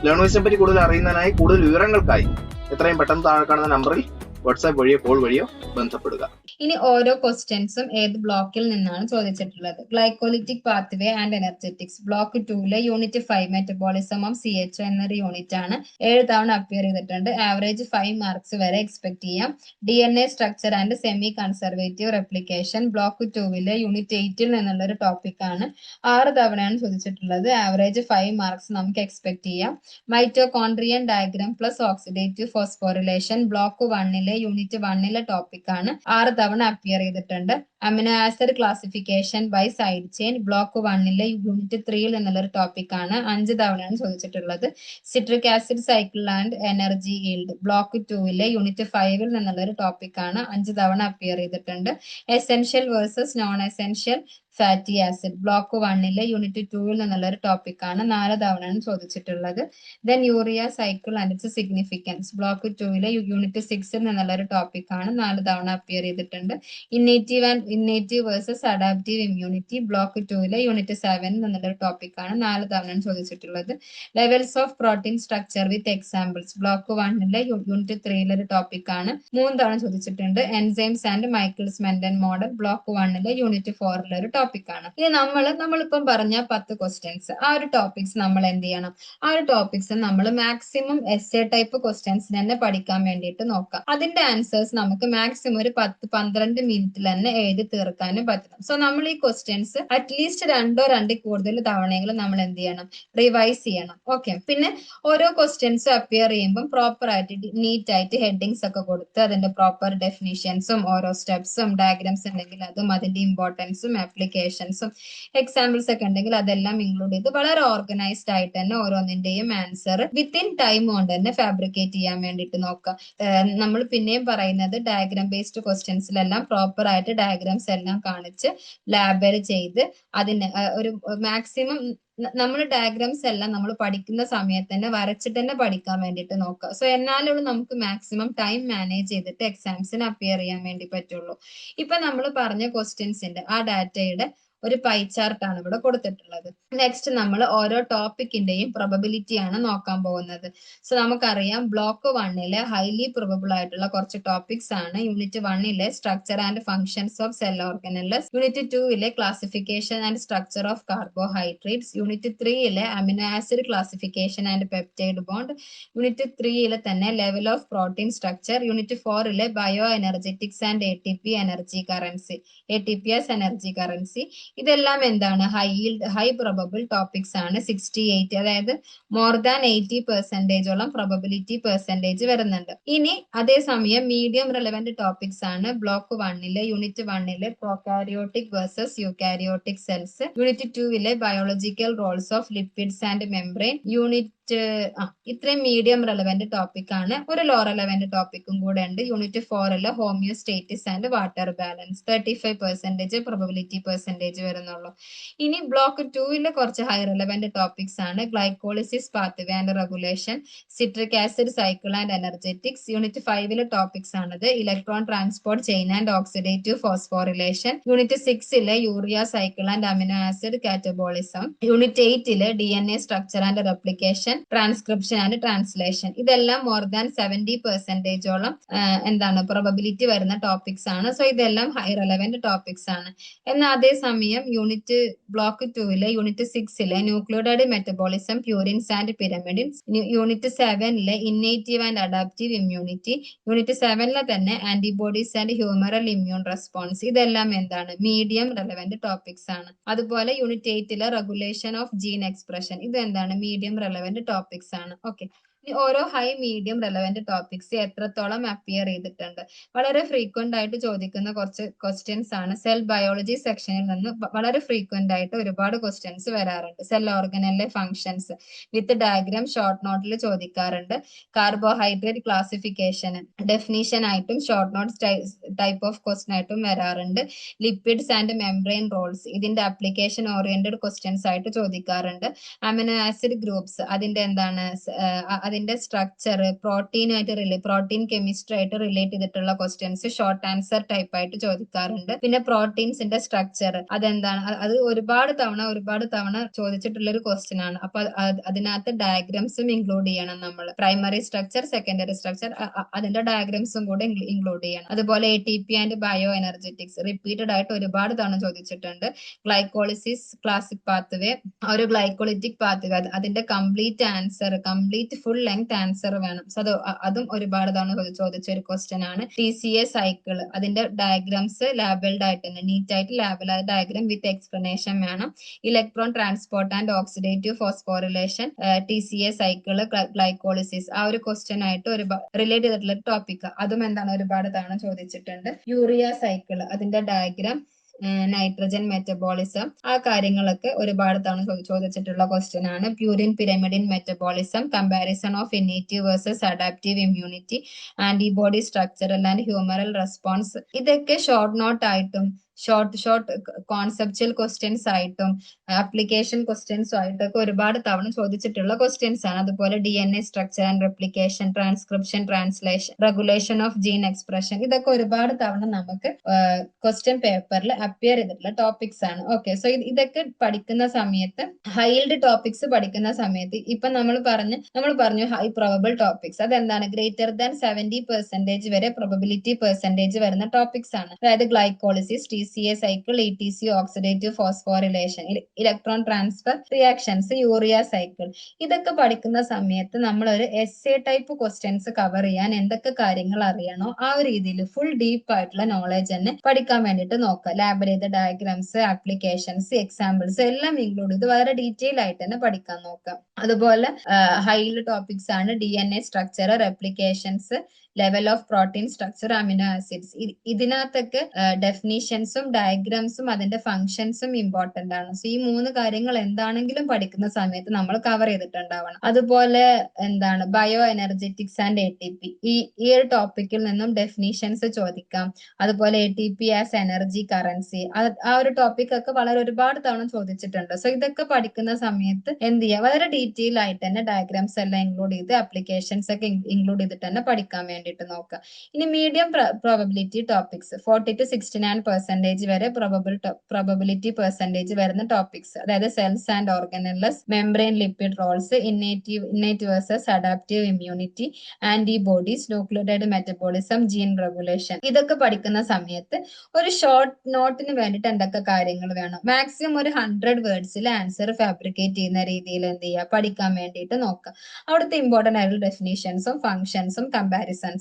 ലേൺവൈസിനെ പറ്റി കൂടുതൽ അറിയുന്നതിനായി, കൂടുതൽ വിവരങ്ങൾക്കായി എത്രയും പെട്ടെന്ന് താഴെ കാണുന്ന നമ്പറിൽ വാട്സാപ്പ് വഴിയോ കോൾ വഴിയോ ബന്ധപ്പെടുക. ഇനി ഓരോ ക്വസ്റ്റ്യൻസും ഏത് ബ്ലോക്കിൽ നിന്നാണ് ചോദിച്ചിട്ടുള്ളത്. Glycolytic pathway and energetics block 2 unit 5 metabolism of CHO എന്നൊരു യൂണിറ്റ് ആണ്. 7 തവണ അപ്പിയർ ചെയ്തിട്ടുണ്ട്. ആവറേജ് 5 മാർക്സ് വരെ എക്സ്പെക്ട് ചെയ്യാം. DNA structure and semi conservative replication block 2 unit 8 നിന്നുള്ള ഒരു ടോപ്പിക് ആണ്. 6 തവണയാണ് ചോദിച്ചിട്ടുള്ളത്. ആവറേജ് 5 മാർക്സ് നമുക്ക് എക്സ്പെക്ട് ചെയ്യാം. Mitochondrion diagram plus oxidative phosphorylation block 1 unit 1 topic ആണ്. 6 തവണ അപ്പിയർ ചെയ്തിട്ടുണ്ട്. Amino acid classification by side chain block 1 unit 3 നിന്നുള്ള ഒരു ടോപ്പിക് ആണ്. 5 തവണയാണ് ചോദിച്ചിട്ടുള്ളത്. Citric acid cycle and energy yield block 2 unit 5 നിന്നുള്ള ഒരു ടോപ്പിക് ആണ്. 5 തവണ അപ്പിയർ ചെയ്തിട്ടുണ്ട്. Essential versus non essential fatty acid block 1 unit 2 നിന്നുള്ള ഒരു ടോപ്പിക് ആണ്. 4 തവണയാണ് ചോദിച്ചിട്ടുള്ളത്. Then urea cycle and its significance block 2 unit 6 നിന്നുള്ള ഒരു ടോപ്പിക് ആണ്. 4 തവണ അപ്പിയർ ചെയ്തിട്ടുണ്ട്. Innate versus adaptive immunity block 2 unit 7 നിന്നുള്ള ഒരു ടോപ്പിക് ആണ്. 4 തവണയാണ് ചോദിച്ചിട്ടുള്ളത്. Levels of protein structure with examples block 1 unit 3 ഒരു ടോപ്പിക് ആണ്. 3 തവണ ചോദിച്ചിട്ടുണ്ട്. Enzymes and Michaelis Menten model block 1 unit 4 ഒരു ടോപ്പിക് ആണ്. ഇനി നമ്മളിപ്പം പറഞ്ഞ 10 ക്വസ്റ്റ്യൻസ്, ആ ഒരു ടോപ്പിക്സ് നമ്മൾ എന്ത് ചെയ്യണം? ആ ഒരു ടോപ്പിക്സ് നമ്മൾ മാക്സിമം എസ്സേ ടൈപ്പ് ക്വസ്റ്റ്യൻസ് തന്നെ പഠിക്കാൻ വേണ്ടിയിട്ട് നോക്കാം. അതിന്റെ ആൻസേഴ്സ് നമുക്ക് മാക്സിമം ഒരു 10-12 മിനിറ്റിൽ തന്നെ എഴുതി തീർക്കാനും പറ്റണം. സോ നമ്മൾ ഈ ക്വസ്റ്റ്യൻസ് അറ്റ്ലീസ്റ്റ് 2 കൂടുതൽ തവണയെങ്കിലും നമ്മൾ എന്ത് ചെയ്യണം? റിവൈസ് ചെയ്യണം. ഓക്കെ. പിന്നെ ഓരോ ക്വസ്റ്റ്യൻസും അപ്പിയർ ചെയ്യുമ്പോൾ പ്രോപ്പർ ആയിട്ട് നീറ്റ് ആയിട്ട് ഹെഡിങ്സ് ഒക്കെ കൊടുത്ത് അതിന്റെ പ്രോപ്പർ ഡെഫിനിഷൻസും ഓരോ സ്റ്റെപ്സും ഡയഗ്രാംസ് ഉണ്ടെങ്കിൽ അതും അതിന്റെ ഇമ്പോർട്ടൻസും ആപ്ലിക്കേഷൻസും എക്സാമ്പിൾസ് ഒക്കെ ഉണ്ടെങ്കിൽ അതെല്ലാം ഇൻക്ലൂഡ് ചെയ്ത് വളരെ ഓർഗനൈസ്ഡ് ആയിട്ട് തന്നെ ഓരോന്നിന്റെയും ആൻസർ വിത്തിൻ ടൈം കൊണ്ട് തന്നെ ഫാബ്രിക്കേറ്റ് ചെയ്യാൻ വേണ്ടിയിട്ട് നോക്കാം. നമ്മൾ പിന്നെയും പറയുന്നത് ഡയഗ്രാം ബേസ്ഡ് ക്വസ്റ്റ്യൻസിലെല്ലാം പ്രോപ്പർ ആയിട്ട് ഡയഗ്രാംസ് എല്ലാം കാണിച്ച് ലാബിൽ ചെയ്ത് അതിന് ഒരു മാക്സിമം നമ്മൾ ഡയഗ്രാംസ് എല്ലാം നമ്മൾ പഠിക്കുന്ന സമയത്ത് തന്നെ വരച്ചിട്ട് തന്നെ പഠിക്കാൻ വേണ്ടിയിട്ട് നോക്കുക. സോ എന്നാലും നമുക്ക് മാക്സിമം ടൈം മാനേജ് ചെയ്തിട്ട് എക്സാംസിന് അപ്പിയർ ചെയ്യാൻ വേണ്ടി പറ്റുള്ളൂ. ഇപ്പൊ നമ്മൾ പറഞ്ഞ ക്വസ്റ്റ്യൻസിന്റെ ആ ഡാറ്റയുടെ ഒരു പൈ ചാർട്ട് ആണ് ഇവിടെ കൊടുത്തിട്ടുള്ളത്. നെക്സ്റ്റ് നമ്മൾ ഓരോ ടോപ്പിക്കിന്റെയും പ്രൊബബിലിറ്റി ആണ് നോക്കാൻ പോകുന്നത്. സോ നമുക്കറിയാം ബ്ലോക്ക് 1 ഹൈലി പ്രൊബബിൾ ആയിട്ടുള്ള കുറച്ച് ടോപ്പിക്സ് ആണ്. Unit 1 structure and functions of cell organelles, unit 2 classification and structure of carbohydrates, unit 3 amino acid classification and peptide bond, unit 3 തന്നെ level of protein structure, unit 4 bio എനർജറ്റിക്സ് and ATP energy currency, ATPs energy currency. ഇതെല്ലാം എന്താണ്? High probable topics ആണ്. 68, അതായത് more than 80% probability percentage വരുന്നുണ്ട്. ഇനി അതേസമയം medium relevant topics ആണ്. Block 1 unit 1 prokaryotic versus eukaryotic cells, unit 2 biological roles of lipids and membrane, unit ഇത്രയും medium relevant topic ആണ്. ഒരു ലോ റെലവെന്റ് ടോപ്പിക്കും കൂടെ ഉണ്ട്. Unit 4 homeostasis and water balance, 35% probability percentage വരുന്നുള്ളൂ. ഇനി ബ്ലോക്ക് 2 കുറച്ച് ഹൈ റെലവെന്റ് ടോപ്പിക്സ് ആണ്. Glycolysis pathway and regulation, citric acid cycle and energetics, unit 5 topics ആണത്. Electron transport chain and oxidative phosphorylation, unit 6 urea cycle and amino acid catabolism, unit 8 DNA structure and replication, transcription and translation. ഇതെല്ലാം more than 70%ഓളം എന്താണ് probability വരുന്ന topics ആണ്. So ഇതെല്ലാം high relevant topics ആണ്. എന്നാൽ അതേസമയം block 2 unit 6 nucleotide metabolism, purines and pyrimidines, unit 7 innate and adaptive immunity, unit 7 തന്നെ antibodies and humoral immune response. ഇതെല്ലാം എന്താണ്? മീഡിയം റെലവെന്റ് ടോപ്പിക്സ് ആണ്. അതുപോലെ unit 8 regulation of gene expression, ഇത് എന്താണ്? മീഡിയം റെലവെന്റ് ടോപ്പിക്സ് ആണ്. ഓക്കെ. ഇനി ഓരോ ഹൈ മീഡിയം റെലവെന്റ് ടോപ്പിക്സ് എത്രത്തോളം അപ്പിയർ ചെയ്തിട്ടുണ്ട്. വളരെ ഫ്രീക്വന്റ് ആയിട്ട് ചോദിക്കുന്ന കുറച്ച് ക്വസ്റ്റ്യൻസ് ആണ്. സെൽ ബയോളജി സെക്ഷനിൽ നിന്ന് വളരെ ഫ്രീക്വന്റ് ആയിട്ട് ഒരുപാട് ക്വസ്റ്റ്യൻസ് വരാറുണ്ട്. സെൽ ഓർഗനലിലെ ഫങ്ഷൻസ് വിത്ത് ഡയഗ്രാം ഷോർട്ട് നോട്ടിൽ ചോദിക്കാറുണ്ട്. കാർബോഹൈഡ്രേറ്റ് ക്ലാസിഫിക്കേഷൻ ഡെഫിനീഷൻ ആയിട്ടും short notes type of question ആയിട്ടും വരാറുണ്ട്. ലിപ്പിഡ്സ് ആൻഡ് മെംബ്രെയിൻ റോൾസ് ഇതിന്റെ അപ്ലിക്കേഷൻ ഓറിയന്റഡ് ക്വസ്റ്റ്യൻസ് ആയിട്ട് ചോദിക്കാറുണ്ട്. അമിനോ ആസിഡ് ഗ്രൂപ്പ്സ് അതിന്റെ എന്താണ് അതിന്റെ സ്ട്രക്ചർ പ്രോട്ടീൻ കെമിസ്ട്രി ആയിട്ട് റിലേറ്റ് ചെയ്തിട്ടുള്ള ക്വസ്റ്റ്യൻസ് ഷോർട്ട് ആൻസർ ടൈപ്പ് ആയിട്ട് ചോദിക്കാറുണ്ട്. പിന്നെ പ്രോട്ടീൻസിന്റെ സ്ട്രക്ചർ അതെന്താണ് അത് ഒരുപാട് തവണ ചോദിച്ചിട്ടുള്ള ഒരു ക്വസ്റ്റ്യൻ ആണ്. അപ്പൊ അതിനകത്ത് ഡയഗ്രാംസും ഇൻക്ലൂഡ് ചെയ്യണം. നമ്മൾ പ്രൈമറി സ്ട്രക്ചർ സെക്കൻഡറി സ്ട്രക്ചർ അതിന്റെ ഡയഗ്രാംസും കൂടെ ഇൻക്ലൂഡ് ചെയ്യണം. അതുപോലെ ATP ആൻഡ് ബയോ എനർജറ്റിക്സ് റിപ്പീറ്റഡ് ആയിട്ട് ഒരുപാട് തവണ ചോദിച്ചിട്ടുണ്ട്. ഗ്ലൈക്കോളിസിസ് ക്ലാസിക് പാത്വേ ഒരു ഗ്ലൈക്കോളിറ്റിക് പാത്വേ അതിന്റെ കംപ്ലീറ്റ് ഫുൾ ലെങ്ത് ആൻസർ വേണം. സോ അതും ഒരുപാട് തവണ ചോദിച്ച ഒരു ക്വസ്റ്റ്യൻ ആണ്. TCA സൈക്കിൾ അതിന്റെ ഡയഗ്രാംസ് ലാബിൾഡ് ആയിട്ട് തന്നെ നീറ്റ് ആയിട്ട് ലാബിലായ ഡയഗ്രാം വിത്ത് എക്സ്പ്ലനേഷൻ വേണം. Electron transport and oxidative phosphorylation TCA cycle glycolysis ആ ഒരു ക്വസ്റ്റ്യൻ ആയിട്ട് റിലേറ്റ് ചെയ്തിട്ടുള്ള ടോപ്പിക് അതും എന്താണ് ഒരുപാട് തവണ ചോദിച്ചിട്ടുണ്ട്. യൂറിയ സൈക്കിൾ അതിന്റെ ഡയഗ്രാം നൈട്രജൻ മെറ്റബോളിസം ആ കാര്യങ്ങളൊക്കെ ഒരുപാട് തവണ ചോദിച്ചിട്ടുള്ള ക്വസ്റ്റ്യൻ ആണ്. Purine pyrimidine metabolism comparison of innate versus adaptive immunity antibody structural and humoral response ഇതൊക്കെ ഷോർട്ട് നോട്ട് ആയിട്ടും ഷോർട്ട് കോൺസെപ്ച്വൽ ക്വസ്റ്റ്യൻസ് ആയിട്ടും ആപ്ലിക്കേഷൻ ക്വസ്റ്റ്യൻസും ആയിട്ടൊക്കെ ഒരുപാട് തവണ ചോദിച്ചിട്ടുള്ള ക്വസ്റ്റ്യൻസ് ആണ്. അതുപോലെ DNA structure and replication transcription translation regulation of gene expression ഇതൊക്കെ ഒരുപാട് തവണ നമുക്ക് ക്വസ്റ്റ്യൻ പേപ്പറിൽ അപ്പിയർ ചെയ്തിട്ടുള്ള ടോപ്പിക്സ് ആണ്. ഓക്കെ, സോ ഇതൊക്കെ പഠിക്കുന്ന സമയത്ത് ഹൈൽഡ് ടോപ്പിക്സ് പഠിക്കുന്ന സമയത്ത് ഇപ്പൊ നമ്മൾ പറഞ്ഞു ഹൈ പ്രൊബബിൾ ടോപ്പിക്സ് അതെന്താണ് ഗ്രേറ്റർ ദാൻ 70% വരെ പ്രൊബബിലിറ്റി പെർസെന്റേജ് വരുന്ന ടോപ്പിക്സ് ആണ്. അതായത് glycolysis TCA cycle ETC oxidative phosphorylation electron transfer reactions urea cycle ഇതൊക്കെ പഠിക്കുന്ന സമയത്ത് നമ്മൾ ഒരു essay ടൈപ്പ് ക്വസ്റ്റ്യൻസ് കവർ ചെയ്യാൻ എന്തൊക്കെ കാര്യങ്ങൾ അറിയണോ ആ ഒരു രീതിയിൽ ഫുൾ ഡീപ്പ് ആയിട്ടുള്ള നോളജ് തന്നെ പഠിക്കാൻ വേണ്ടിയിട്ട് നോക്കുക. ലാബിൽ ചെയ്ത ഡയഗ്രാംസ് ആപ്ലിക്കേഷൻസ് എക്സാമ്പിൾസ് എല്ലാം ഇൻക്ലൂഡ് ചെയ്ത് വളരെ ഡീറ്റെയിൽ ആയിട്ട് തന്നെ പഠിക്കാൻ നോക്കാം. അതുപോലെ ഹൈൽഡ് ടോപ്പിക്സ് ആണ് DNA structure replications level of protein structure amino acids ഇതിനകത്തൊക്കെ ഡെഫിനീഷൻസും ഡയഗ്രാംസും അതിന്റെ ഫങ്ഷൻസും ഇമ്പോർട്ടന്റ് ആണ്. സോ ഈ 3 കാര്യങ്ങൾ എന്താണെങ്കിലും പഠിക്കുന്ന സമയത്ത് നമ്മൾ കവർ ചെയ്തിട്ടുണ്ടാവണം. അതുപോലെ എന്താണ് ബയോ എനർജറ്റിക്സ് ആൻഡ് ATP ഈ ഒരു ടോപ്പിക്കിൽ നിന്നും ഡെഫിനീഷൻസ് ചോദിക്കാം. അതുപോലെ ATP ആസ് എനർജി കറൻസി ആ ഒരു ടോപ്പിക് ഒക്കെ ഒരുപാട് തവണ ചോദിച്ചിട്ടുണ്ട്. സോ ഇതൊക്കെ പഠിക്കുന്ന സമയത്ത് എന്ത് ചെയ്യുക വളരെ ഡീറ്റെയിൽ ആയിട്ട് തന്നെ ഡയഗ്രാംസ് എല്ലാം ഇൻക്ലൂഡ് ചെയ്ത് ആപ്ലിക്കേഷൻസ് ഒക്കെ ഇൻക്ലൂഡ് ചെയ്തിട്ട് തന്നെ പഠിക്കാൻ വേണ്ടിയിട്ട് നോക്കുക. ഇനി മീഡിയം പ്രോബബിലിറ്റി ടോപ്പിക്സ് 40 to 69% വരെ പ്രോബബിലിറ്റി പെർസെന്റേജ് വരുന്ന ടോപ്പിക്സ് അതായത് cells and organelles membrane lipid roles innate versus adaptive immunity antibodies nucleotide metabolism gene regulation ഇതൊക്കെ പഠിക്കുന്ന സമയത്ത് ഒരു ഷോർട്ട് നോട്ടിന് വേണ്ടിയിട്ട് എന്തൊക്കെ കാര്യങ്ങൾ വേണം മാക്സിമം ഒരു 100 വേർഡ്സിൽ ആൻസർ ഫാബ്രിക്കേറ്റ് ചെയ്യുന്ന രീതിയിൽ എന്ത് ചെയ്യുക പഠിക്കാൻ വേണ്ടിയിട്ട് നോക്കുക. അവിടുത്തെ ഇമ്പോർട്ടന്റ് ആയിട്ടുള്ള ഡെഫിനേഷൻസും ഫങ്ഷൻസും കമ്പാരിസൺസും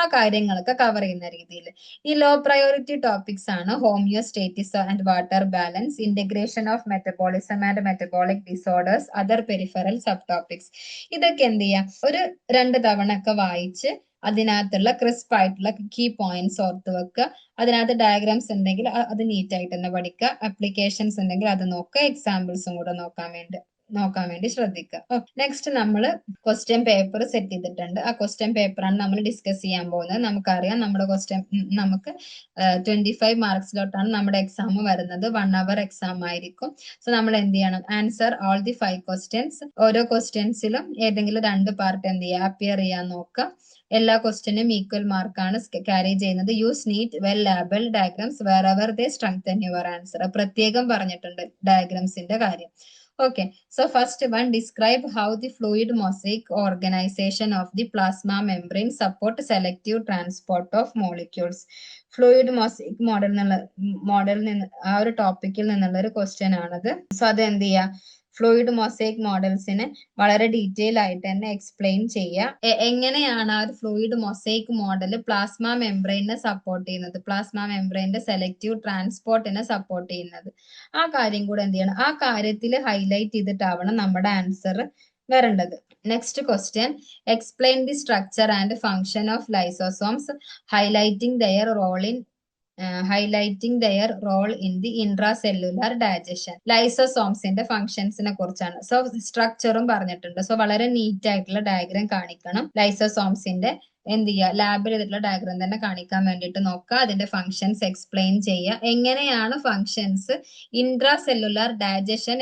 ആ കാര്യങ്ങളൊക്കെ കവർ ചെയ്യുന്ന രീതിയിൽ. ഈ ലോ പ്രയോറിറ്റി ടോപ്പിക്സ് ആണ് homeostasis and water balance integration of metabolism and metabolic disorders other peripheral sub topics ഇതൊക്കെ എന്ത് ചെയ്യാം ഒരു 2 തവണ ഒക്കെ വായിച്ച് അതിനകത്തുള്ള ക്രിസ്പ് ആയിട്ടുള്ള കീ പോയിന്റ്സ് ഓർത്ത് വെക്കുക. അതിനകത്ത് ഡയഗ്രാംസ് ഉണ്ടെങ്കിൽ അത് നീറ്റ് ആയിട്ട് തന്നെ പഠിക്കുക. ആപ്ലിക്കേഷൻസ് ഉണ്ടെങ്കിൽ അത് നോക്കുക. എക്സാമ്പിൾസും കൂടെ നോക്കാൻ വേണ്ടി ശ്രദ്ധിക്കുക. നെക്സ്റ്റ് നമ്മൾ ക്വസ്റ്റ്യൻ പേപ്പർ സെറ്റ് ചെയ്തിട്ടുണ്ട്. ആ ക്വസ്റ്റ്യൻ പേപ്പറാണ് നമ്മൾ ഡിസ്കസ് ചെയ്യാൻ പോകുന്നത്. നമുക്കറിയാം നമ്മുടെ നമുക്ക് 25 മാർക്സിലോട്ടാണ് നമ്മുടെ എക്സാം വരുന്നത്. 1 hour എക്സാം ആയിരിക്കും. സോ നമ്മൾ എന്ത് ചെയ്യണം ആൻസർ ഓൾ ദി 5 ക്വസ്റ്റ്യൻസ്. ഓരോ ക്വസ്റ്റ്യൻസിലും ഏതെങ്കിലും 2 പാർട്ട് എന്ത് ചെയ്യുക അപ്പിയർ ചെയ്യാൻ നോക്കുക. എല്ലാ ക്വസ്റ്റ്യനും ഈക്വൽ മാർക്കാണ് ക്യാരി ചെയ്യുന്നത്. Use neat well labelled diagrams wherever they strengthen your answer. പ്രത്യേകം പറഞ്ഞിട്ടുണ്ട് ഡയഗ്രാംസിന്റെ കാര്യം. Okay, so first one, describe how the fluid mosaic organization of the plasma membrane support selective transport of molecules. Fluid mosaic model ആ ഒരു ടോപ്പിക്കിൽ നിന്നുള്ള ഒരു question ആണത്. So അത് എന്ത് ചെയ്യുക ഫ്ലൂയിഡ് മൊസൈക് മോഡൽസിനെ വളരെ ഡീറ്റെയിൽ ആയിട്ട് തന്നെ എക്സ്പ്ലെയിൻ ചെയ്യുക. എങ്ങനെയാണ് ആ ഒരു ഫ്ലൂയിഡ് മൊസൈക് മോഡൽ പ്ലാസ്മ മെംബ്രെയിനെ സപ്പോർട്ട് ചെയ്യുന്നത്, പ്ലാസ്മ മെംബ്രെയിന്റെ സെലക്റ്റീവ് ട്രാൻസ്പോർട്ടിനെ സപ്പോർട്ട് ചെയ്യുന്നത്, ആ കാര്യം കൂടെ എന്ത് ചെയ്യണം ആ കാര്യത്തിൽ ഹൈലൈറ്റ് ചെയ്തിട്ടാവണം നമ്മുടെ ആൻസർ വരേണ്ടത്. Next question, explain the structure and function of lysosomes highlighting their role in the intracellular digestion. ലൈസോസോംസിന്റെ ഫങ്ഷൻസിനെ കുറിച്ചാണ്. സോ സ്ട്രക്ചറും പറഞ്ഞിട്ടുണ്ട്. സോ വളരെ നീറ്റ് ആയിട്ടുള്ള ഡയഗ്രാം കാണിക്കണം. ലൈസോസോംസിന്റെ എന്ത് ചെയ്യുക, ലാബിൽ ചെയ്തിട്ടുള്ള ഡയഗ്രാം തന്നെ കാണിക്കാൻ വേണ്ടിയിട്ട് നോക്കുക. അതിന്റെ ഫങ്ഷൻസ് എക്സ്പ്ലെയിൻ ചെയ്യുക. എങ്ങനെയാണ് ഫങ്ഷൻസ് ഇൻട്രാസെല്ലുലാർ ഡൈജഷൻ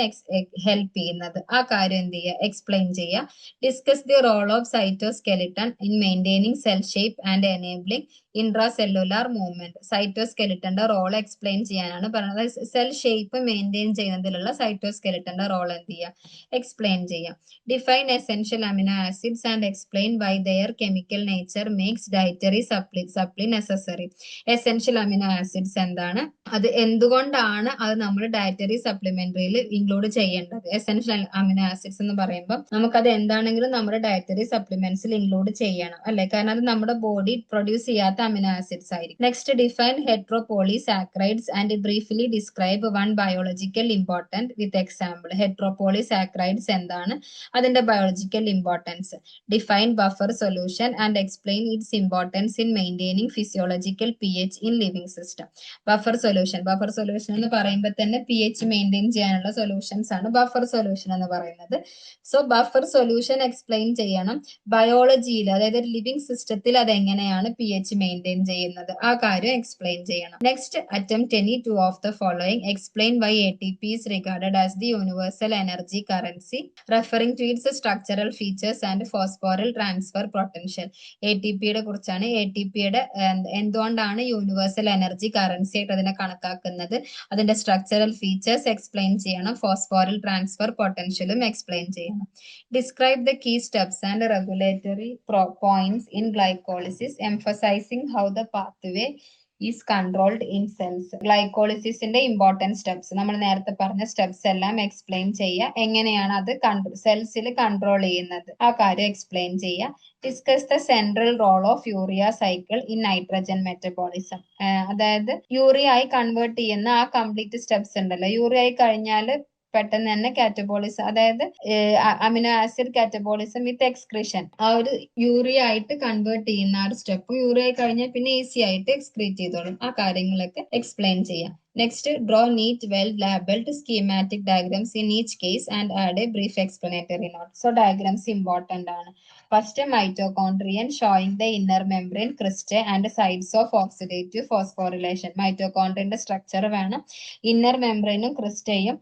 ഹെൽപ്പ് ചെയ്യുന്നത്, ആ കാര്യം എന്ത് ചെയ്യുക, എക്സ്പ്ലെയിൻ ചെയ്യുക. Discuss the role of cytoskeleton in maintaining cell shape and enabling intracellular movement. സൈറ്റോസ്കെലിട്ടന്റെ റോൾ എക്സ്പ്ലെയിൻ ചെയ്യാനാണ് പറയുന്നത്. സെൽ ഷേപ്പ് മെയിൻറ്റെയിൻ ചെയ്യുന്നതിലുള്ള സൈറ്റോസ്കെലിട്ടന്റെ റോൾ എന്ത് ചെയ്യുക, എക്സ്പ്ലെയിൻ ചെയ്യാം. Define essential amino acids and explain why their chemical nature makes dietary supply necessary. Essential amino acids എന്താണ്, അത് എന്തുകൊണ്ടാണ് അത് നമ്മൾ ഡയറ്ററി സപ്ലിമെന്ററിയിൽ ഇൻക്ലൂഡ് ചെയ്യേണ്ടത്. എസെൻഷ്യൽ അമിനോ ആസിഡ്സ് എന്ന് പറയുമ്പോൾ നമുക്കത് എന്താണെങ്കിലും നമ്മുടെ ഡയറ്ററി സപ്ലിമെന്റ്സിൽ ഇൻക്ലൂഡ് ചെയ്യണം അല്ലെ, കാരണം അത് നമ്മുടെ ബോഡി പ്രൊഡ്യൂസ് ചെയ്യാത്ത അമിനോ ആസിഡ്സ് ആയിരിക്കും. Next, define heteropolysaccharides and briefly describe one biological important with example. Heteropolysaccharides എന്താണ്, അതിന്റെ biological importance. Define buffer solution and explain its importance in maintaining physiological pH in living system. Buffer solution എന്ന് പറയുമ്പോൾ തന്നെ pH maintain ചെയ്യാനുള്ള solutions ആണ് buffer solution എന്ന് പറയുന്നത്. So buffer solution explain ചെയ്യണം. ബയോളജിയിൽ, അതായത് ലിവിംഗ് സിസ്റ്റത്തിൽ അത് എങ്ങനെയാണ് pH മെയിൻറ്റെയിൻ ചെയ്യുന്നത്, ആ കാര്യം എക്സ്പ്ലെയിൻ ചെയ്യണം. Next, attempt any two of the following. Explain Y ATP is regarded as the universal energy currency, referring to its structural features and phosphorus transfer potential. ATPയുടെ കുറിച്ചാണ്. ATPയുടെ എന്തുകൊണ്ടാണ് യൂണിവേഴ്സൽ എനർജി കറൻസി ആയിട്ട് അതിനെ കണക്കാക്കുന്നത്, അതിന്റെ സ്ട്രക്ചറൽ ഫീച്ചേഴ്സ് എക്സ്പ്ലെയിൻ ചെയ്യണം. Phosphoryl transfer പൊട്ടൻഷ്യലും explain ചെയ്യണം. Describe the key steps and regulatory points in glycolysis, emphasising how the pathway is controlled in cells. ഗ്ലൈക്കോളിസിന്റെ ഇമ്പോർട്ടൻറ്റ് സ്റ്റെപ്സ്, നമ്മൾ നേരത്തെ പറഞ്ഞ സ്റ്റെപ്സ് എല്ലാം എക്സ്പ്ലെയിൻ ചെയ്യുക. എങ്ങനെയാണ് അത് സെൽസിൽ കൺട്രോൾ ചെയ്യുന്നത്, ആ കാര്യം എക്സ്പ്ലെയിൻ ചെയ്യുക. Discuss the central role of urea cycle in nitrogen metabolism. അതായത് യൂറിയ ആയി കൺവേർട്ട് ചെയ്യുന്ന ആ കംപ്ലീറ്റ് സ്റ്റെപ്സ് ഉണ്ടല്ലോ, യൂറിയ ആയി കഴിഞ്ഞാൽ പെട്ടെന്ന് തന്നെ കാറ്റബോളിസം, അതായത് അമിനോ ആസിഡ് കാറ്റബോളിസം വിത്ത് എക്സ്ക്രീഷൻ, ആ ഒരു യൂറിയ ആയിട്ട് കൺവേർട്ട് ചെയ്യുന്ന ആ ഒരു സ്റ്റെപ്പ് യൂറിയ ആയി കഴിഞ്ഞാൽ പിന്നെ ഈസി ആയിട്ട് എക്സ്ക്രീറ്റ് ചെയ്തോളും. ആ കാര്യങ്ങളൊക്കെ എക്സ്പ്ലെയിൻ ചെയ്യാം. Next, draw neat, well-labeled schematic diagrams in each case and add a brief explanatory note. So, diagrams important ആണ്. First, mitochondrion showing the inner membrane, cristae and sites of oxidative phosphorylation. Mitochondrion structure വേണം, inner membrane ഉം cristaeയും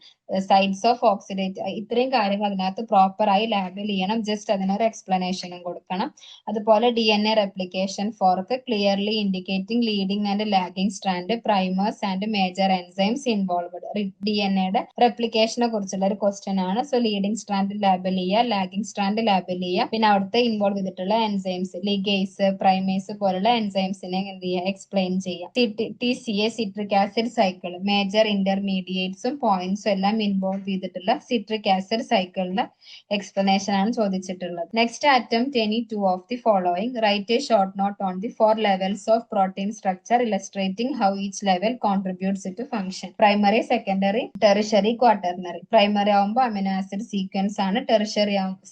sides of oxidate, ഇത്രയും കാര്യങ്ങൾ അതിനകത്ത് പ്രോപ്പറായി ലാബിൽ ചെയ്യണം. Just അതിനൊരു എക്സ്പ്ലനേഷനും കൊടുക്കണം. അതുപോലെ DNA replication fork clearly indicating leading and lagging strand, primers and major enzymes involved. DNAയുടെ റെപ്ലിക്കേഷനെ കുറിച്ചുള്ള ഒരു ക്വസ്റ്റ്യൻ ആണ്. സോ ലീഡിംഗ് സ്ട്രാൻഡ് ലാബിൽ ചെയ്യുക, ലാഗിംഗ് സ്ട്രാൻഡ് ലാബിൽ ചെയ്യുക. പിന്നെ അവിടുത്തെ ഇൻവോൾവ് ചെയ്തിട്ടുള്ള എൻസൈംസ്, ലിഗേസ്, പ്രൈമേസ് പോലുള്ള എൻസൈംസിനെ എന്ത് ചെയ്യുക, എക്സ്പ്ലെയിൻ ചെയ്യുക. TCA citric acid cycle, major ഇന്റർമീഡിയേറ്റ്സും പോയിന്റ്സും എല്ലാം ഇൻവോൾവ് ചെയ്തിട്ടുള്ള സിട്രിക് ആസിഡ് സൈക്കിളിന്റെ എക്സ്പ്ലനേഷൻ ആണ് ചോദിച്ചിട്ടുള്ളത്. Next, attempt any two of the following. Write a short note on the 4 levels of protein structure illustrating how each level contributes to function. Primary, secondary, tertiary, quaternary. Primary ആവുമ്പോൾ amino acid sequence ആണ്.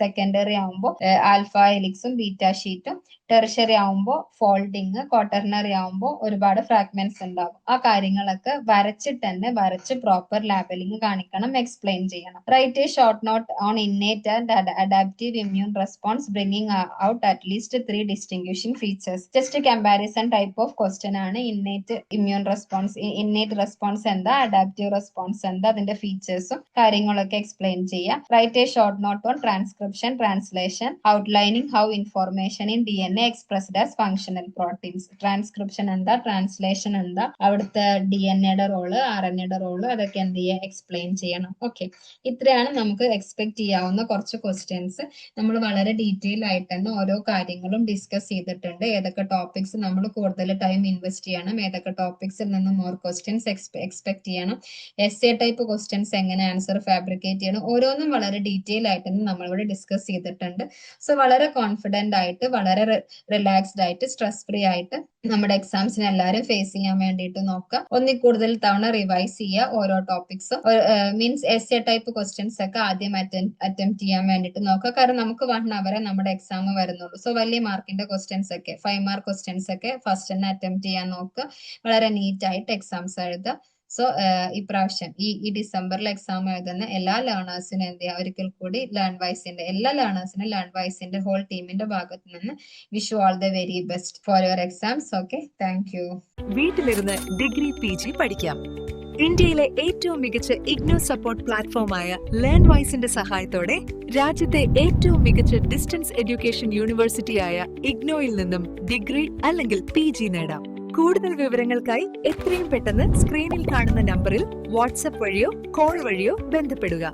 Secondary ആവുമ്പോൾ alpha ഹെലിക്സും beta ഷീറ്റും. Tertiary ആവുമ്പോൾ folding. Quaternary ആവുമ്പോൾ ഒരുപാട് fragments ഉണ്ടാവും. ആ കാര്യങ്ങളൊക്കെ വരച്ച് പ്രോപ്പർ ലാബലിംഗ് കാണിക്കണം, എക്സ്പ്ലെയിൻ ചെയ്യണം. Write a short note on innate and adaptive immune response bringing out at least 3 distinguishing features. Just comparison type of question ആണ്. Innate immune response, innate response എന്താ, അഡാപ്റ്റീവ് റെസ്പോൺസ് എന്താ, അതിന്റെ ഫീച്ചേഴ്സും കാര്യങ്ങളൊക്കെ എക്സ്പ്ലെയിൻ ചെയ്യാം. Write a short note on transcription translation outlining how information in DNA expressed as functional proteins. Transcription എന്താ, translation എന്താ, അവിടുത്തെ DNA റോള്, RNA റോള്, അതൊക്കെ എന്ത് ചെയ്യുക, എക്സ്പ്ലെയിൻ ചെയ്യണം. ഓക്കെ, ഇത്രയാണ് നമുക്ക് എക്സ്പെക്ട് ചെയ്യാവുന്ന കുറച്ച് ക്വസ്റ്റ്യൻസ്. നമ്മൾ വളരെ ഡീറ്റെയിൽ ആയിട്ട് തന്നെ ഓരോ കാര്യങ്ങളും ഡിസ്കസ് ചെയ്തിട്ടുണ്ട്. ഏതൊക്കെ ടോപ്പിക്സ് നമ്മൾ കൂടുതൽ ടൈം ഇൻവെസ്റ്റ് ചെയ്യണം, ഏതൊക്കെ ടോപ്പിക്സിൽ നിന്ന് മോർ ക്വസ്റ്റ്യൻസ് എക്സ്പെക്ട് ചെയ്യണം, essay ടൈപ്പ് ക്വസ്റ്റ്യൻസ് എങ്ങനെ ആൻസർ ഫാബ്രിക്കേറ്റ് ചെയ്യണം, ഓരോന്നും വളരെ ഡീറ്റെയിൽ ആയിട്ട് തന്നെ നമ്മളിവിടെ ഡിസ്കസ് ചെയ്തിട്ടുണ്ട്. സോ വളരെ കോൺഫിഡന്റ് ആയിട്ട്, വളരെ റിലാക്സ്ഡ് ആയിട്ട്, സ്ട്രെസ് ഫ്രീ ആയിട്ട് നമ്മുടെ എക്സാംസിന് എല്ലാവരും ഫേസ് ചെയ്യാൻ വേണ്ടിയിട്ട് നോക്കുക. ഒന്നിൽ കൂടുതൽ തവണ റിവൈസ് ചെയ്യുക ഓരോ ടോപ്പിക്സും. മീൻസ് essay ടൈപ്പ് ക്വസ്റ്റ്യൻസ് ഒക്കെ ആദ്യം അറ്റംപ്റ്റ് ചെയ്യാൻ വേണ്ടിട്ട് നോക്കുക. കാരണം നമുക്ക് 1 hour നമ്മുടെ എക്സാം വരുന്നുള്ളൂ. സോ വലിയ മാർക്കിന്റെ ക്വസ്റ്റ്യൻസ് ഒക്കെ 5 മാർക്ക് ക്വസ്റ്റ്യൻസ് ഒക്കെ ഫസ്റ്റ് തന്നെ അറ്റംപ്റ്റ് ചെയ്യാൻ നോക്കുക. വളരെ നീറ്റ് ആയിട്ട് എക്സാംസ് എഴുതുക. സോ ഇപ്രാവശ്യം ഈ ഡിസംബറിൽ എക്സാം എഴുതുന്ന എല്ലാ ലേണേഴ്സിനും എന്ത് ചെയ്യുക, ഒരിക്കൽ കൂടി എല്ലാ ലേണേഴ്സിനും ലേൺ വൈസിന്റെ ഹോൾ ടീമിന്റെ ഭാഗത്ത് നിന്ന് wish you all the very best for your exams. Okay, thank you. വീട്ടിലിരുന്ന് ഡിഗ്രി PG പഠിക്കാം. ഇന്ത്യയിലെ ഏറ്റവും മികച്ച ഇഗ്നോ സപ്പോർട്ട് പ്ലാറ്റ്ഫോമായ ലേൺ വൈസിന്റെ സഹായത്തോടെ രാജ്യത്തെ ഏറ്റവും മികച്ച ഡിസ്റ്റൻസ് എഡ്യൂക്കേഷൻ യൂണിവേഴ്സിറ്റിയായ ഇഗ്നോയിൽ നിന്നും ഡിഗ്രി അല്ലെങ്കിൽ PG നേടാം. കൂടുതൽ വിവരങ്ങൾക്കായി എത്രയും പെട്ടെന്ന് സ്ക്രീനിൽ കാണുന്ന നമ്പറിൽ വാട്സ്ആപ്പ് വഴിയോ കോൾ വഴിയോ ബന്ധപ്പെടുക.